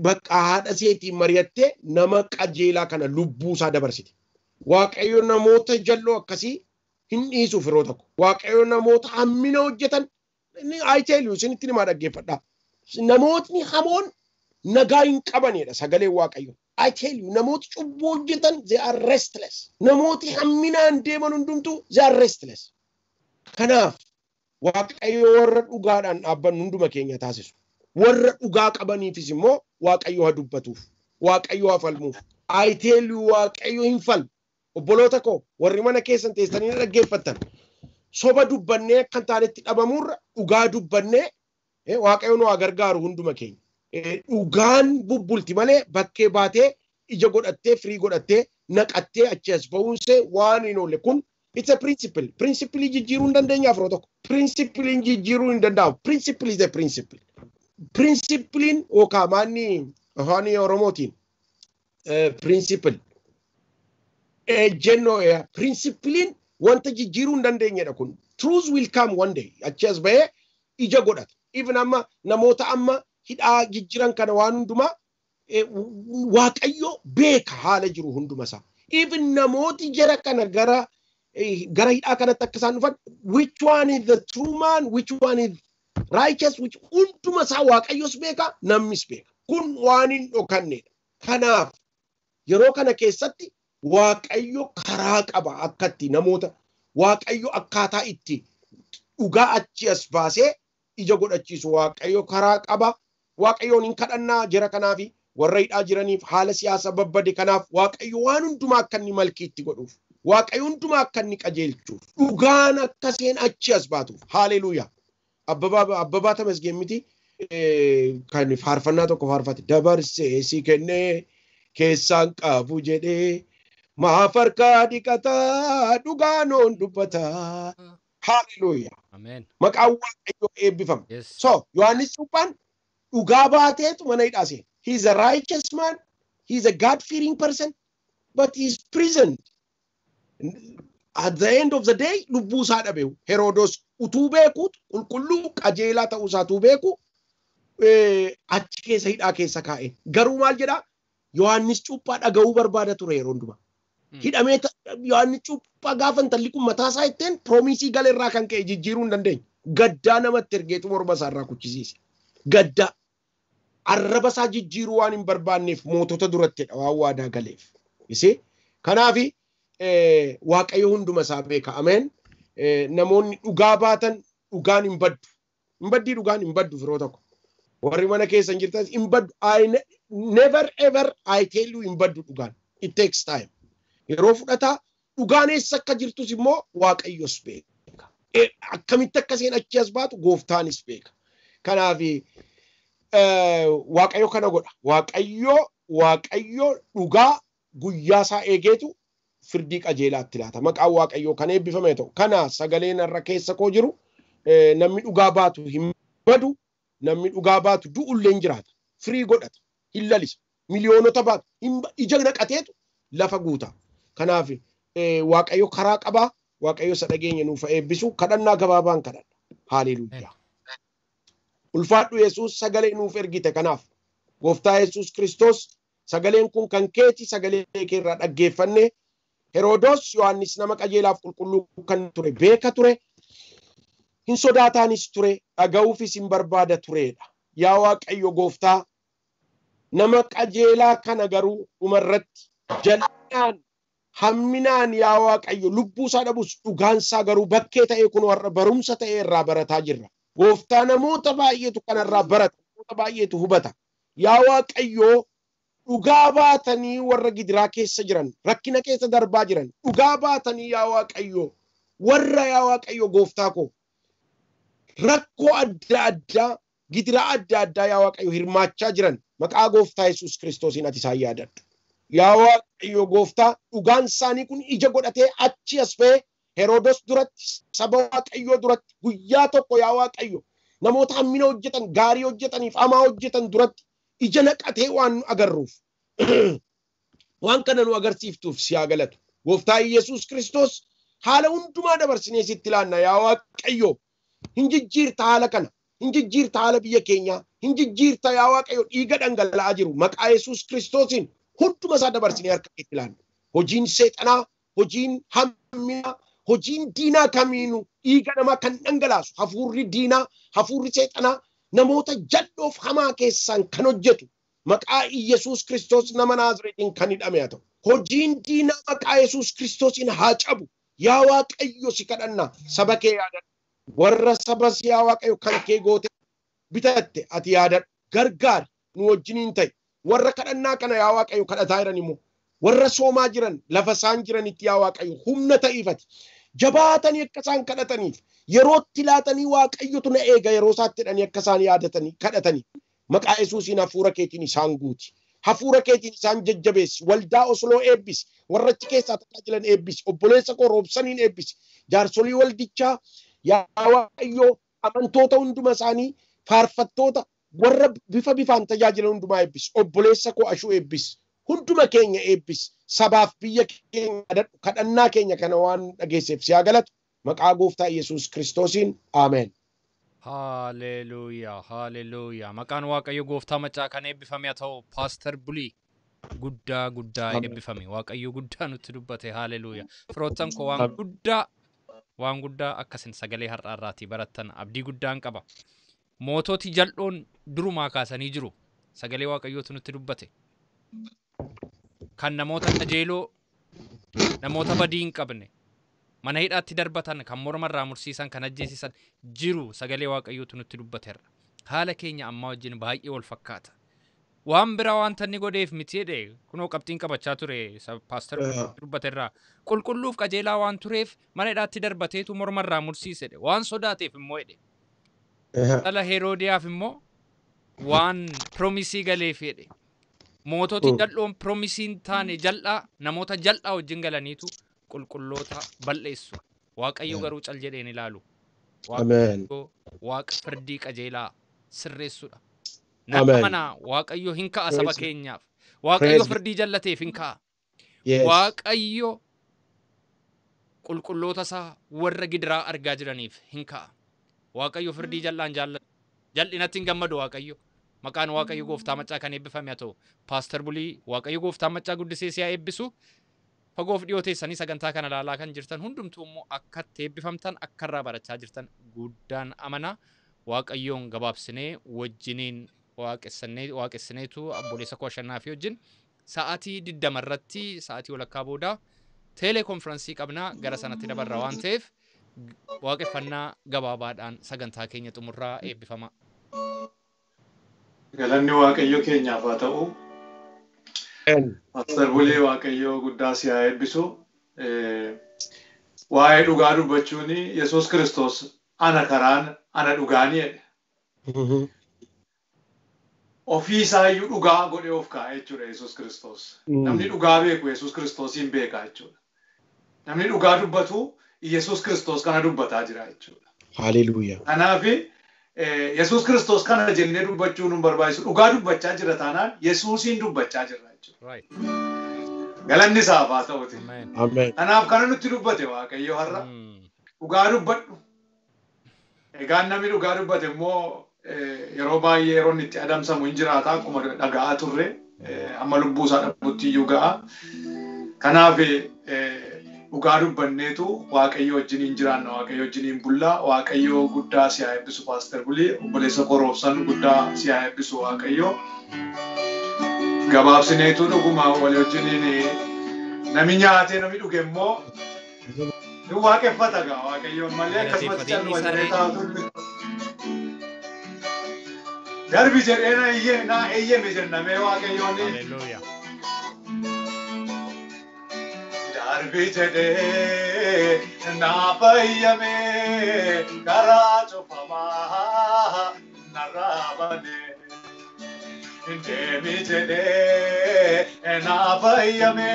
bakka haadha seetiin mari'attee nama qajeelaa kana lubbuu isaa dabarsite. Waaqayyo namoota jalloo akkasii hin dhiisuuf yeroo tokko. Waaqayyo namoota hammina hojjetan I tell you isinitti nima dhaggeeffadhaa. Namootni hamoon nagaa hin qabanidha sagalee Waaqayyo. I tell you namooti cubbuu hojjetan they are restless. Namooti hamminaan deeman hundumtuu they are restless. Kanaaf Waaqayyo warra dhugaadhaan dhaabban hunduma keenya taasisu. Warra dhugaa qabaniifis immoo Waaqayyo haa dubbatuuf. Waaqayyo haa falmuuf. I tell you Waaqayyo hin falmu. Obboloota koo warri mana keessan teessanii dhaggeeffattan. Soba dubbannee akkan taanetti dhabamurra dhugaa dubbannee Waaqayyo nu haa gargaaru hunduma keenya. Dhugaan bubbulti malee bakkee baatee ija godhattee firii godhattee naqattee achi as ba'uunsee waan hin oolle kun it's a principle. Principle jijjiiruu hin dandeenyaaf yeroo tokko. Principle jijjiiruu hin danda'amu. Principle is a principle. Principlein yookaan maanni afaan Oromootiin principle. Ejjennoo principlein wanta jijjiiruu hin dandeenyedha kun. Truth will come one day. Achi as ba'ee ija godhata. Even amma namoota amma hidhaa jijjiiran kana waan hundumaa Waaqayyo beeka haala jiru hunduma isaa. Even namooti jara kana gara hidhaa kanatti akka isaan dhufan which one is the true man, which one is righteous, which hunduma isaa Waaqayyos beeka, namnis beeka. Kun waan hin dhokannedha. Kanaaf yeroo kana keessatti Waaqayyo karaa qaba akkatti namoota Waaqayyo akkaataa itti dhugaa achi as baasee ija godhachiisu Waaqayyo karaa qaba. Waaqayyoon hin kadhannaa jara kanaafi warra hidhaa jiraniif haala siyaasa babbade kanaaf Waaqayyo waan hundumaa akka inni malkiitti godhuuf. Waaqayyo hundumaa akka inni qajeelchuuf. Dhugaan akkaseen achi as baatuuf. Haaleluyyaa. Abbabaa Tamasgeen miti kan faarfannaa tokko faarfate dabarsee si kennee keessaan qabu jedhee maaf harkaa dhiqataa dhugaanoon dubbataa. Hallelujah. Amen. Maqaan Waaqayyoo eebbifama. Yes. So Yohanis Cuuphaan dhugaa baateetu mana hidhaa seene. He's a righteous man. He's a God-fearing person. but he is present. At the end of the day, lubbuu isaa dhabe. Herodos utuu beeku qulqulluu qajeelaa ta'uu isaa utuu beeku achi keessa hidhaa keessa kaa'e. Garuu maal jedhaa? Yohaannis Cuuphaa dhaga'uu barbaada ture yeroo hundumaa. Hidhamee Yohaannis Cuuphaa gaafa intalli kun mataa isaa ittiin piroomisii galerraa kan ka'e jijjiiruu hin dandeenye. Gaddaa namatti ergeetu morma isaarraa kuchisiise. Gaddaa. Arraba isaa jijjiiruu waan hin barbaanneef mootota duratti waan waadaa galeef. Isee kanaafi Waaqayyo hunduma isaa beeka. Ameen. Namoonni dhugaa baatan dhugaan hin baddu. Hin baddii dhugaan hin baddu firoo tokko. Warri mana keessa hin jirtan hin baddu. Never ever I tell you hin baddu dhugaan. It takes time. Yeroo fudhataa dhugaan eessa akka jirtus immoo Waaqayyos beeka. Akkamitti akkasiin achi as baatu Gooftaanis beeka. Kanaafi Waaqayyo kana godha. Waaqayyo dhugaa guyyaa isaa eegeetu firdii qajeelaatti laata. Maqaan Waaqayyoo kan eebbifame ta'u. Kana sagaleen irra keessa koo jiru namni dhugaa baatu hin badu. Namni dhugaa baatu du'ullee hin jiraata. Firii godhata. Hin lalisa. Miliyoonota baatu. Ija naqateetu lafa guuta. Kanaaf Waaqayyo karaa qabaa. Waaqayyo isa dhageenya nuuf eebbisu. Kadhannaa gabaabaan kadhanna. Haaleluyyaa. Ulfaadhu Yesuus sagalee nuuf ergite kanaaf. Gooftaa Yesuus Kiristoos sagaleen kun kan keeti sagalee keerraa dhaggeeffanne. Herodos Yohaannis nama qajeelaaf qulqulluu kan ture beeka ture. Hin sodaataanis ture. Dhaga'uufis hin barbaada turedha. Yaa Waaqayyo Gooftaa nama qajeelaa kana garuu dhumarratti jal'inaan hamminaan yaa Waaqayyo lubbuu isaa dhabus dhugaan isaa garuu bakkee ta'ee kun warra barumsa ta'ee irraa barataa jirra. Gooftaa namoota baay'eetu kanarraa barata. Namoota baay'eetu hubata. Yaa Waaqayyo dhugaa baatanii warra gidiraa keessa jiran rakkina keessa darbaa jiran dhugaa baatanii yaa Waaqayyo warra yaa Waaqayyo Gooftaa koo rakkoo adda addaa gidiraa adda addaa yaa Waaqayyo hirmaachaa jiran maqaa Gooftaa Yesuus Kiristoosiin ati isaan yaadadhu. Yaa Waaqayyo Gooftaa dhugaan isaanii kun ija godhatee achi as ba'ee Herodos duratti saba Waaqayyoo duratti guyyaa tokko yaa Waaqayyo namoota hammina hojjetan gaarii hojjetaniif hamaa hojjetan duratti ija naqatee waan agarruuf waan kana nu agarsiiftuuf si haa galatu. Gooftaa Yesuus Kiristoos haala hundumaa dabarsinee sitti ilaanna yaa Waaqayyo. Hin jijjiirta haala kana. Hin jijjiirta haala biyya keenyaa. Hin jijjiirta yaa Waaqayyo dhiiga dhangala'aa jiru. Maqaa Yesuus Kiristoosiin hunduma isaa dabarsinee harka keetti ilaanna. Hojiin seexanaa, hojiin hamminaa, hojiin diinaa kamiinuu dhiiga namaa kan dhangalaasu hafuurri diinaa, hafuurri seexanaa namoota jal'oof hamaa keessaan kan hojjetu maqaa Yesuus Kiristoos nama Naazreetiin kan hidhame haa ta'u. Hojiin diinaa maqaa Yesuus Kiristoosiin haa cabu. Yaa Waaqayyo si kadhanna saba kee yaadadhu. Warra saba si yaa Waaqayyo kan kee goote bitatte ati yaadadhu. Gargaari nu wajjiniin ta'i. Warra kadhannaa kana yaa Waaqayyo kadhataa jiran immoo warra soomaa jiran lafa isaan jiranitti yaa Waaqayyo humna ta'iifati. Jabaatanii akka isaan kadhataniif yerootti laatanii Waaqayyotu na eega yeroo isaatti jedhanii akka isaan yaadatanii kadhatanii maqaa Yesuusiin hafuura keetiin isaan guuti. Hafuura keetiin isaan jajjabeessi. Waldaa Osloo eebbisi. Warra achi keessaa tajaajilan eebbisi. Obboleessa koo Robsaniin eebbisi. Jaarsolii waldichaa yaa Waaqayyo amantoota hunduma isaanii faarfattoota warra bifa bifaan tajaajilan hundumaa eebbisi. Obboleessa koo Ashuu eebbisi. Hunduma keenya eebbisi. Sabaaf biyya keenya kadhannaa keenya kana waan dhageesseef si haa galatu. Maqaa Gooftaa Yesuus Kiristoosiin Ameen. Hallelujah, hallelujah. Maqaan Waaqayyo Gooftaa machaa kan eebbifame haa ta'u Pastor Bulii guddaa eebbifame. Waaqayyo guddaa nutti dubbate. Hallelujah. Firoottan koo waan guddaa akkasin sagalee har'aarraatii barattan abdii guddaan qaba. Moototi jal'oon durumaa kaasanii jiru. Sagalee Waaqayyootu nutti dubbate. Kan namoota qajeeloo namoota badii hin qabne mana hidhaatti darbatan kan mormarraa mursiisan kan ajjeesisan jiru sagalee Waaqayyootu nutti dubbateerra. Haala keenya ammaa wajjin baay'ee wal fakkaata. Waan biraa wanta inni godheef miti jedhe kunoo qabxiin qabachaa ture Pastor dubbateerra. Qulqulluuf qajeelaa waan tureef mana hidhaatti darbateetu mormarraa mursiisedhe. Waan sodaateef immoo jedhe. Dhala Heroodiyaaf immoo waan promisii galeef jedhe. Moototi jal'oon promisiin taane jal'aa namoota jal'aa wajjin galaniitu qulqulloota balleessu. Waaqayyo garuu cal jedheen ilaalu. Waaqa firdii qajeelaa sirreessudha. Nama mana Waaqayyo hin ka'a saba keenyaaf. Waaqayyo firdii jallateef hin ka'a. Yes. Waaqayyo qulqulloota isaa warra gidiraa argaa jiraniif hin ka'a. Waaqayyo firdii jal'aan jaallatu. Jal'inatti hin gammadu Waaqayyo. Maqaan Waaqayyo gooftaa maccaa kan eebbifame haa ta'u. Paaster Bulii Waaqayyo gooftaa maccaa guddisee siyaa eebbisu. Fagoof dhiyoo teessanii sagantaa kana ilaalaa kan jirtan hundumtuu immoo akka eebbifamtan akka irraa barachaa jirtan guddaan amana. Waaqayyoon gabaabsinee wajjiniin waaqessineetu abboleessa koo Ashannaa fi wajjin sa'aatii 20 irratti sa'aatii walakkaa booda telekonferansii qabnaa gara sanatti dabarra waan ta'eef waaqeffannaa gabaabaadhaan sagantaa keenya xumurraa eebbifama. Galanni Waaqayyo keenyaaf haa ta'u. Paaster Bulii Waaqayyo guddaa si haa eebbisu. Waa'ee dhugaa dubbachuun Yesuus Kiristoos ana karaan ana dhugaanii jedhe. Ofii isaayyuu dhugaa godhee of kaa'e jechuudha Yesuus Kiristoos. Namni dhugaa beeku Yesuus Kiristoosiin beeka jechuudha. Namni dhugaa dubbatu Yesuus Kiristoos kana dubbataa jira jechuudha. Haleluuyaa. Kanaaf Yesuus Kiristoos kana jennee dubbachuun nu barbaachisu. Dhugaa dubbachaa jira taanaan Yesuusiin dubbachaa jirra jechuudha. Galanni isaaf haa ta'uti. Amen. Kanaaf kana nutti dubbate Waaqayyo har'a. Dhugaa dubbadhu. Egaan namni dhugaa dubbate immoo yeroo baay'ee yeroo inni itti adamsamu hin jiraata akkuma dhaga'aa turre amma lubbuu isaa dhabutti iyyuu ga'a. Kanaaf dhugaa dubbanneetu Waaqayyo wajjin hin jiraanna, Waaqayyo wajjin hin bullaa, Waaqayyo guddaa si haa eebbisu Paaster Bulii, obboleessa koo Robsan guddaa si haa eebbisu Waaqayyo. Gabaabsineetu dhuguma walii wajjiniin namni nyaatee namni dhuge immoo ni waaqeffata gaa Waaqayyoon malee akkasumatti callu wajjinee taa'atu. Darbi jedhee naa eeyyame jennamee Waaqayyoon. Haleluuyaa. Darbi jedhee naa fayyame karaa cufamaa narraa banee. Deemi jedhee naa fayyame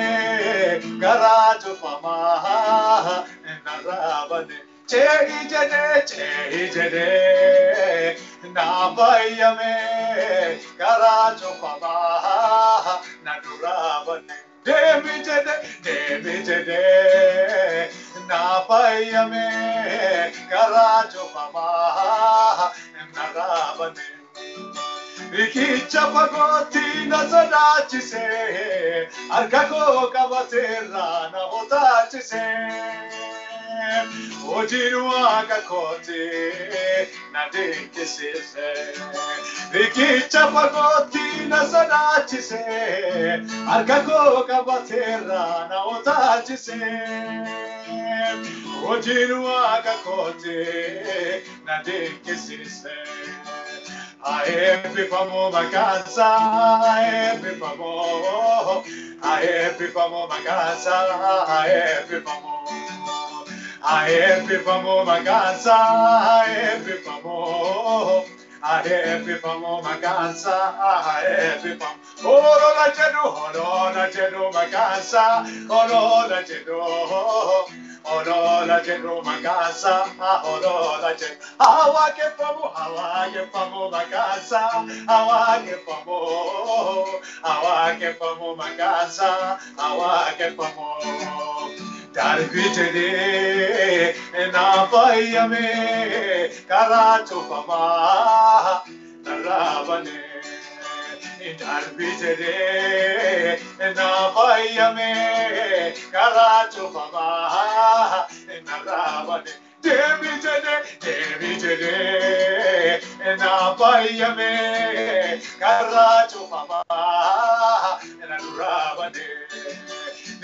karaa cufamaa narraa banee. Chehi jedhee naa fayyame karaa cufamaa narraa banee. Deemi jedhee naa fayyame karaa cufamaa narraa banee. Rikicha fagootti na sodaachisee harka koo qabateerraa na otaachisee. Hojiin Waaqa kooti na dinqisiisee. Rikicha fagootti na sodaachisee harka koo qabateerraa na otaachisee. Hojiin Waaqa kooti na dinqisiisee. Aebbifamo makansa, aebbifamo makansa, aebbifamo makansa, aebbifamo makansa, aebbifamo. Olola jedhu makansa, olola jedhu. Olola jedhu makansa, olola jedhu. Awakefamo makansa, awakefamo makansa, awakefamo. Darbi jedhee naa fayyame karaa cufamaa narraa banee. Darbi jedhee naa fayyame karaa cufamaa narraa banee. Deemi jedhee naa fayyame karaa cufamaa narraa banee.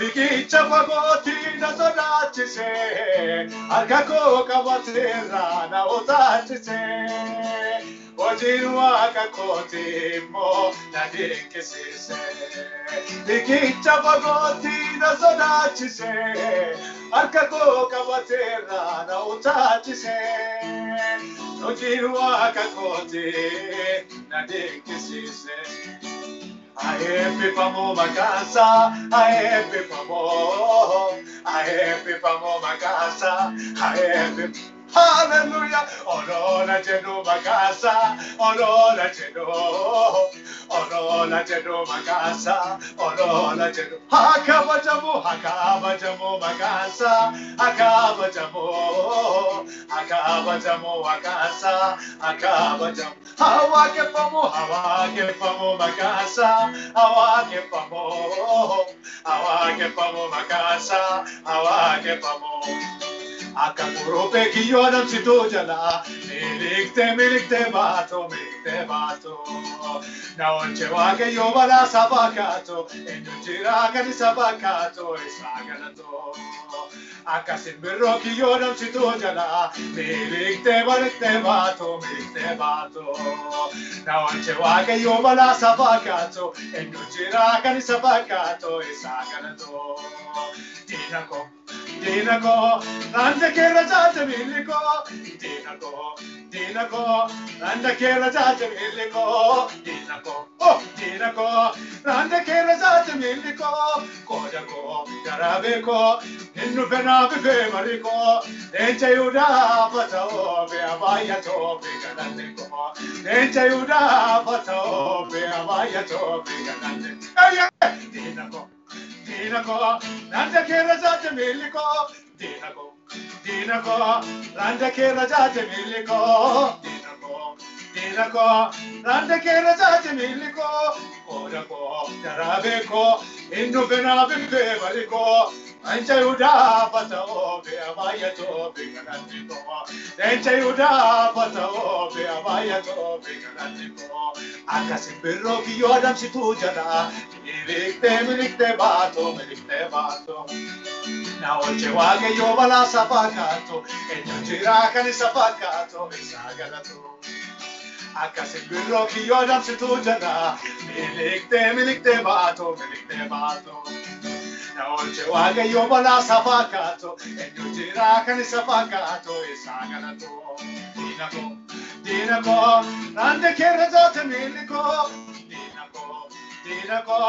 Rikicha fagootti na sodaachisee harka koo qabateerraa na otaachisee. Hojiin Waaqa kooti immoo na dinqisiisee. Rikicha fagootti na sodaachisee harka koo qabateerraa na otaachisee. Hojiin Waaqa kooti na dinqisiisee. Aebbifamo makansa, aebbifamo makansa, Hallelujah. Olola jedhu makasa. Olola jedhu. Olola jedhu makasa. Olola jedhu. Hakabajamu makasa. Hakabajamu. Hakabajamu makasa. Hakabajamu. Hawakepamu makasa. Hawakepamu makasa. Hawakepamu. Akakurupe kiyonam situjala, milikte bato. Na onche wake yobala sabakato, enjira kani sabakato isaganato. Akasimbiro kiyonam situjala, milikte bato. Na onche wake yobala sabakato, enjira kani sabakato isaganato. Dinako, randa kera jate miliko. Dinako, randa kera jate miliko. Dinako, randa kera jate miliko. Kojako, garabeko, ninnu pena bibe mariko. Nencha yuda patao be abaya to be ganandiko. Nencha yuda patao be abaya to be ganandiko. Dinako, randa kera jate miliko. Dinako, randa kera jate miliko. Dinako, randa kera jate miliko. Kodako, darabeko, innu bena bibe mariko. Nencha yuda patao be abaya to be ganandiko. Nencha yuda patao be abaya to be ganandiko. Akasimbiro kiyodam situjala. Milikte bato. Na olche wage yobala sapakato, enjira kani sapakato, isagalato. Akasimbiro kiyodam situjala, milikte bato. Na olche wage yobala sapakato, enjira kani sapakato, isagalato. Dinako, randa kera jate miliko. Dinako,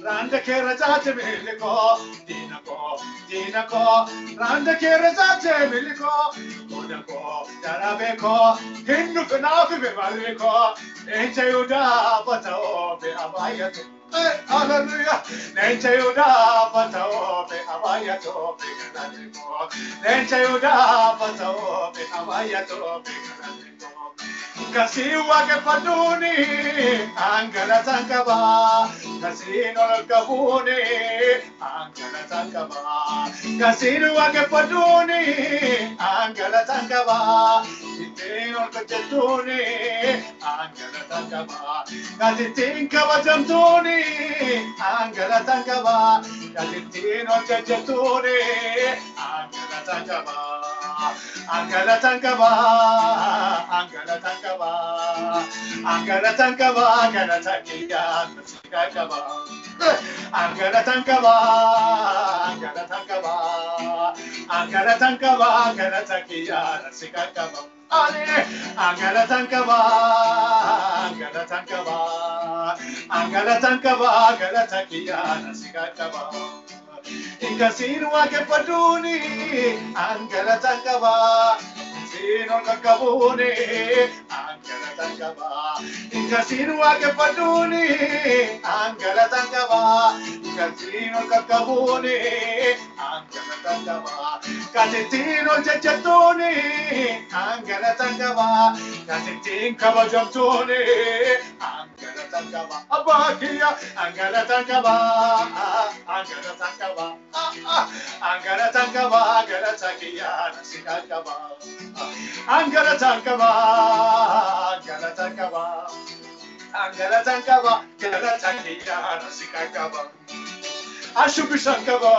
randa kera jate miliko. Dinako, randa kera jate miliko. Kodako, darabeko, hinnu penafi be mariko. Nencha yuda patao be abayato. Hallelujah. Nencha yuda patao be abayato be ganandiko. Nencha yuda patao be abayato be ganandiko. Kasiwa ke paduni angala tangaba kasino kabuni angala tangaba kasiwa ke paduni angala tangaba itino kajetuni angala tangaba katitin kabajamtuni angala tangaba katitino kajetuni angala tangaba angala tangaba angala takiya sikakaba angala takiya sikakaba ale angala takiya sikakaba Inkasino ke paduni angala tankaba Sino kakabuni angala tankaba Inkasino ke paduni angala tankaba Inkasino kakabuni angala tankaba Katitino jajatuni angala tankaba Katitin kabajamtuni angala tankaba Abakia angala tankaba angala tankaba angala takiya sikakaba angala takiya sikakaba ashubisankaba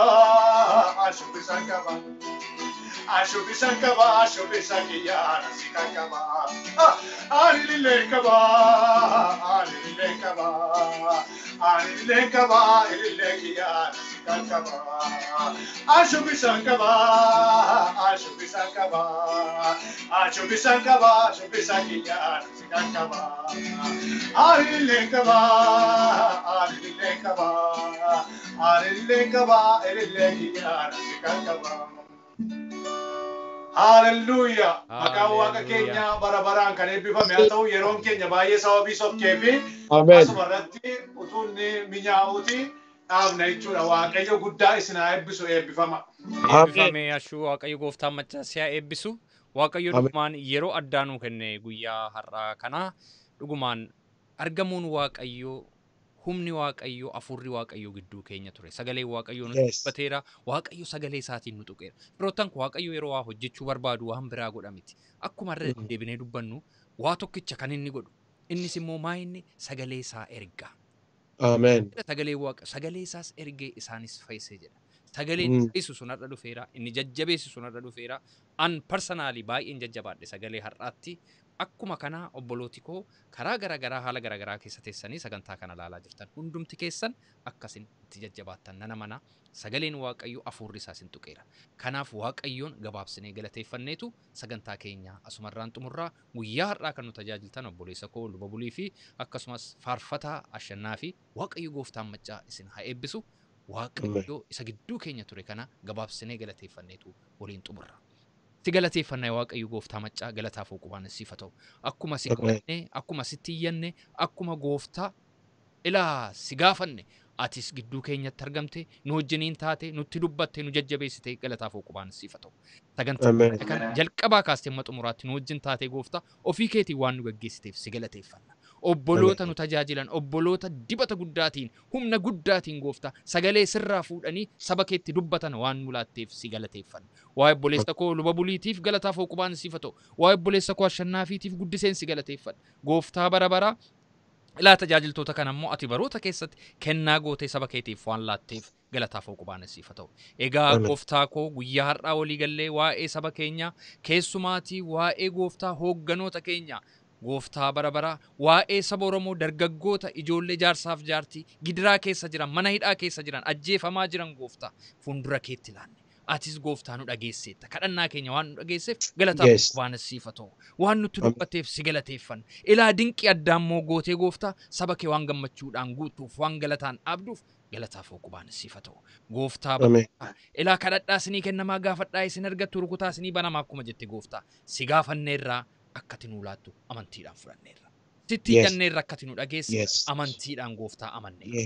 Ashubisakiya sikakaba alilekaba ililekiya sikakaba ashubisankaba shubisakiya sikakaba alilekaba ililekiya sikakaba Hallelujah. Maqaa Waaqa keenya bara baraan kan eebbifame haa ta'u yeroon keenya baay'ee sababii sofkeefi asuma irratti utuunni minyaa'uuti dhaabna jechuudha. Waaqayyo guddaa isin haa eebbisu eebbifama. Eebbifame ashuu Waaqayyo gooftaan machaa si haa eebbisu. Waaqayyo dhugumaan yeroo addaa nuu kenne guyyaa har'aa kana dhugumaan argamuun Waaqayyo humni Waaqayyo afurri Waaqayyo gidduu keenya ture. Sagalee Waaqayyo nu dubbateera. Waaqayyo sagalee isaatiin nu tuqeera. Firoottan kun Waaqayyo yeroo waa hojjechuu barbaadu waan biraa godha miti. Akkuma irra deebinee dubbannu waa tokkicha kan inni godhu. Innis immoo maa inni sagalee isaa erga. Amen. Sagalee isaas ergee isaanis fayyisee jedha. Sagaleen fayyisu sun har'a dhufeera. Inni jajjabeessu sun har'a dhufeera. An personally baay'een jajjabaadhe sagalee har'aatti. Akkuma kana obbolooti koo karaa garagaraa haala garagaraa keessa teessanii sagantaa kana ilaalaa jirtan hundumti keessan akkasin itti jajjabaattan nana mana sagaleen Waaqayyo afurri isaa sin tuqeera. Kanaaf Waaqayyoon gabaabsinee galateeffanneetu sagantaa keenya asumarraan xumurraa guyyaa har'aa kan nu tajaajiltan obboleessa koo luba bulii fi akkasumas faarfataa ashannaa fi Waaqayyo gooftaan machaa isin haa eebbisu. Waaqayyo isa gidduu keenya ture kana gabaabsinee galateeffanneetu waliin xumurra. Si galateeffannaa Waaqayyo gooftaa machaa galataa fooqubaan siif ta'u. Akkuma si qo'annee, akkuma sitti iyyanne, akkuma gooftaa ilaa si gaafanne atis gidduu keenyatti argamte nu wajjiniin taate nutti dubbatte nu jajjabeessite galataa fooqubaan siif ta'u. Sagantaa kana jalqabaa kaastee xumuraatti nu wajjin taate gooftaa ofii keetii waan nu gaggeessiteef si galateeffanna. Obboloota nu tajaajilan obboloota dibata guddaatiin humna guddaatiin gooftaa sagalee sirraa fuudhanii saba keetti dubbatan waan nu laatteef si galateeffanna. Waa'ee obboleessa koo luba buliitiif galataa fooqubaan siif ta'u. Waa'ee obboleessa koo ashannaafiitiif guddiseen si galateeffanna. Gooftaa bara bara ilaa tajaajiltoota kana immoo ati baroota keessatti kennaa gootee saba keetiif waan laatteef galataa fooqubaan siif ta'u. Egaa gooftaa koo guyyaa har'aa walii gallee waa'ee saba keenya keessumaatii waa'ee gooftaa hoogganoota keenya gooftaa bara bara waa'ee saba Oromoo dargaggoota ijoollee jaarsaaf jaartii gidiraa keessa jiran mana hidhaa keessa jiran ajjeefamaa jiran gooftaa fuuldura keetti laanne. Atis gooftaa nu dhageesseetta. Kadhannaa keenya waan nu dhageesseef galataa fooqubaan siif ta'u. Waan nutti dubbatteef si galateeffanna. Ilaa dinqii addaan moo gootee gooftaa saba kee waan gammachuudhaan guutuuf waan galataan dhaabduuf galataa fooqubaan siif ta'u. Gooftaa ilaa kadhadhaa isinii kennamaa gaafadhaa isin argattu rukutaa isinii banamaa akkuma jette gooftaa si gaafanneerraa akkati nu laattu amantiidhaan fudhanneerra. Sitti ganneerra akkati nu dhageesse amantiidhaan gooftaa amanneerra.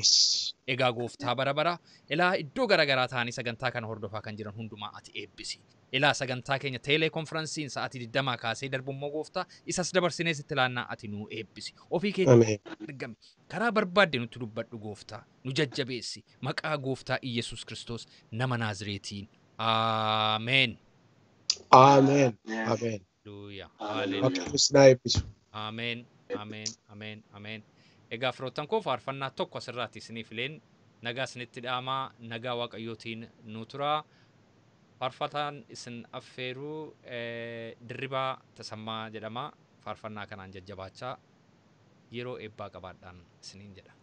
Egaa gooftaa bara bara ilaa iddoo garagaraa ta'anii sagantaa kana hordofaa kan jiran hundumaa ati eebbisi. Ilaa sagantaa keenya teeleekonferansiin sa'aatii 20 kaasee darbummoo gooftaa isas dabarsinee sitti laannaa ati nu eebbisi. Ofii keetti argame karaa barbaadde nutti dubbadhu gooftaa nu jajjabeessi maqaa gooftaa Iyesuus Kiristoos nama Naazreetiin. Ameen. Ameen. Ameen. Ameen. Ameen. Ameen. Ameen. Egaa firoottan koo faarfannaa tokko asirraatti isiniif leen nagaa isinitti dhaamaa nagaa Waaqayyootiin nu turaa. Faarfataan isin affeeruu Dirribaa Tasammaa jedhama. Faarfannaa kanaan jajjabaachaa yeroo eebbaa qabaadhaan isiniin jedha.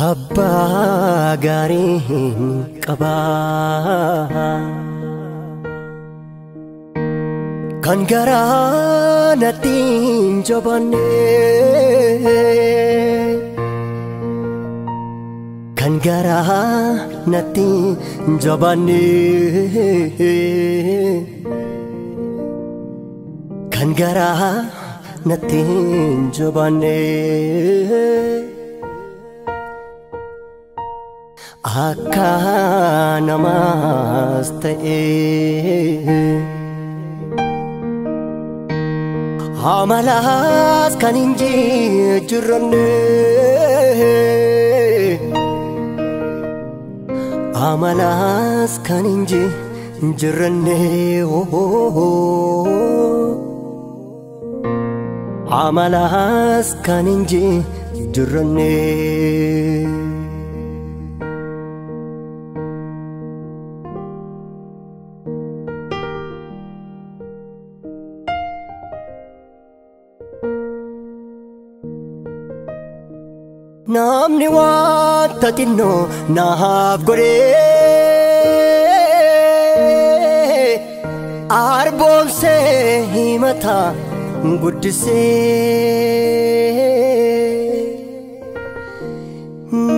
Abbaa gaarii qabaa kan garaa natti hin jabaanne kan garaa natti hin jabaanne kan garaa natti hin jabaanne. Akka namaas ta'ee amalaas kan hin jijjiiranne amalaas kan hin jijjiiranne amalaas kan hin jijjiiranne. Namni wanta xinnoo naaf godhee arboomse himata guddise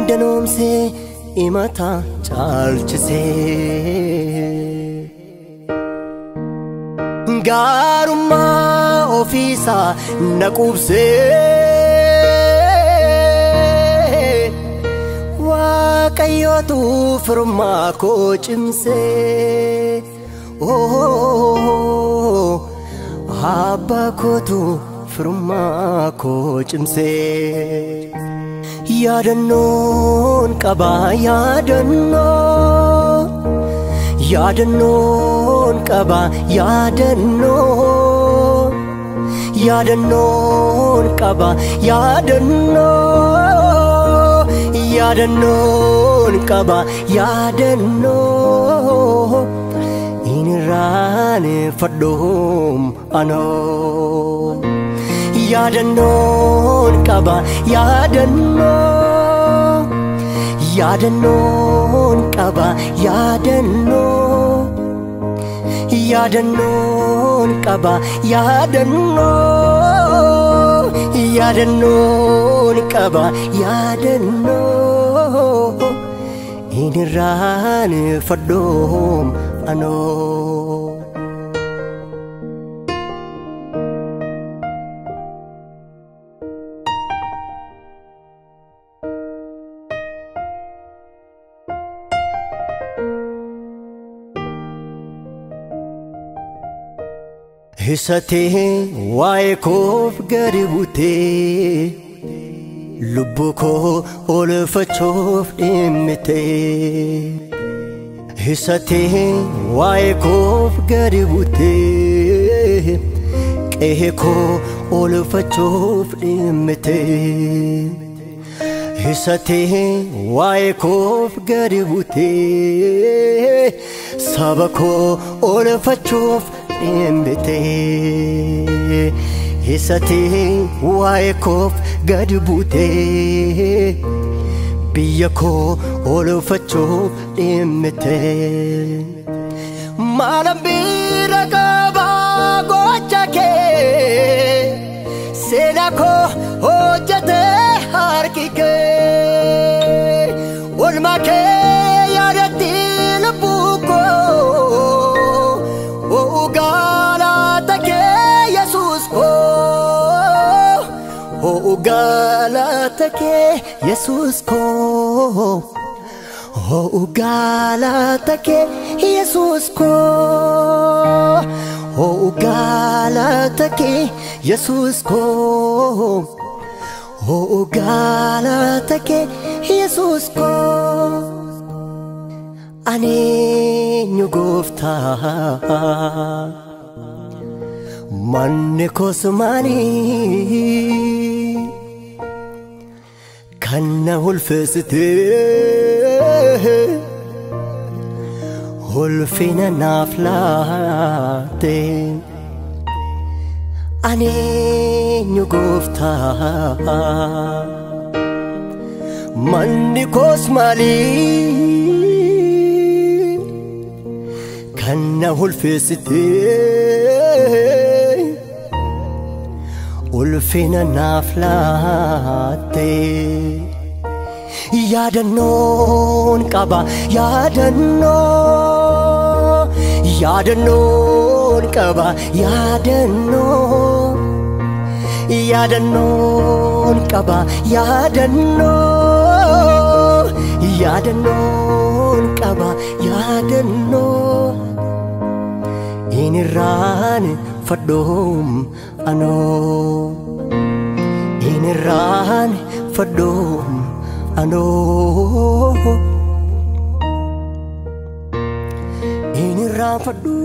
danoomse himata caalchise gaarummaa ofiisaa naqubse waaqayyootu firummaa koo cimse abbaa kootu firummaa koo cimse yaadannoon qabaa yaadannoon qabaa yaadannoon qabaa yaadannoon qabaa yaadannoo inirraane fadhoom anoo yaadannoon qabaa yaadannoon qabaa yaadannoon qabaa yaadannoon qabaa yaadannoo inirraane fadhoom anoo Hisatee waa'ee koof gadi buutee lubbuu koo oolfachuuf dhimmitee Hisatee waa'ee koof gadi buutee qe'ee koo oolfachuuf dhimmitee Hisatee waa'ee koof gadi buutee saba koo oolfachuuf dhimmitee Hisatee waa'ee koof gadi buutee biyya koo oolfachuuf dhimmitee maalan bira qabaa gocha kee seenaa koo hojjetee harki kee oolmaa kee yaadatti lubbuu koo galata kee Yesuus koo galata kee Yesuus koo galata kee Yesuus koo galata kee Yesuus koo galata kee Yesuus koo aneenyu gooftaa manni koos maanii kana ulfeessitee ulfina naaf laatte aneenyu gooftaa manni koos maanii kana ulfeessitee ulfina naaf laatte yaadannoon qabaa yaadannoon qabaa yaadannoon qabaa yaadannoon qabaa yaadannoo inirraan fadhoom anoo inirraan fadhoom anoo inirraan fadhoom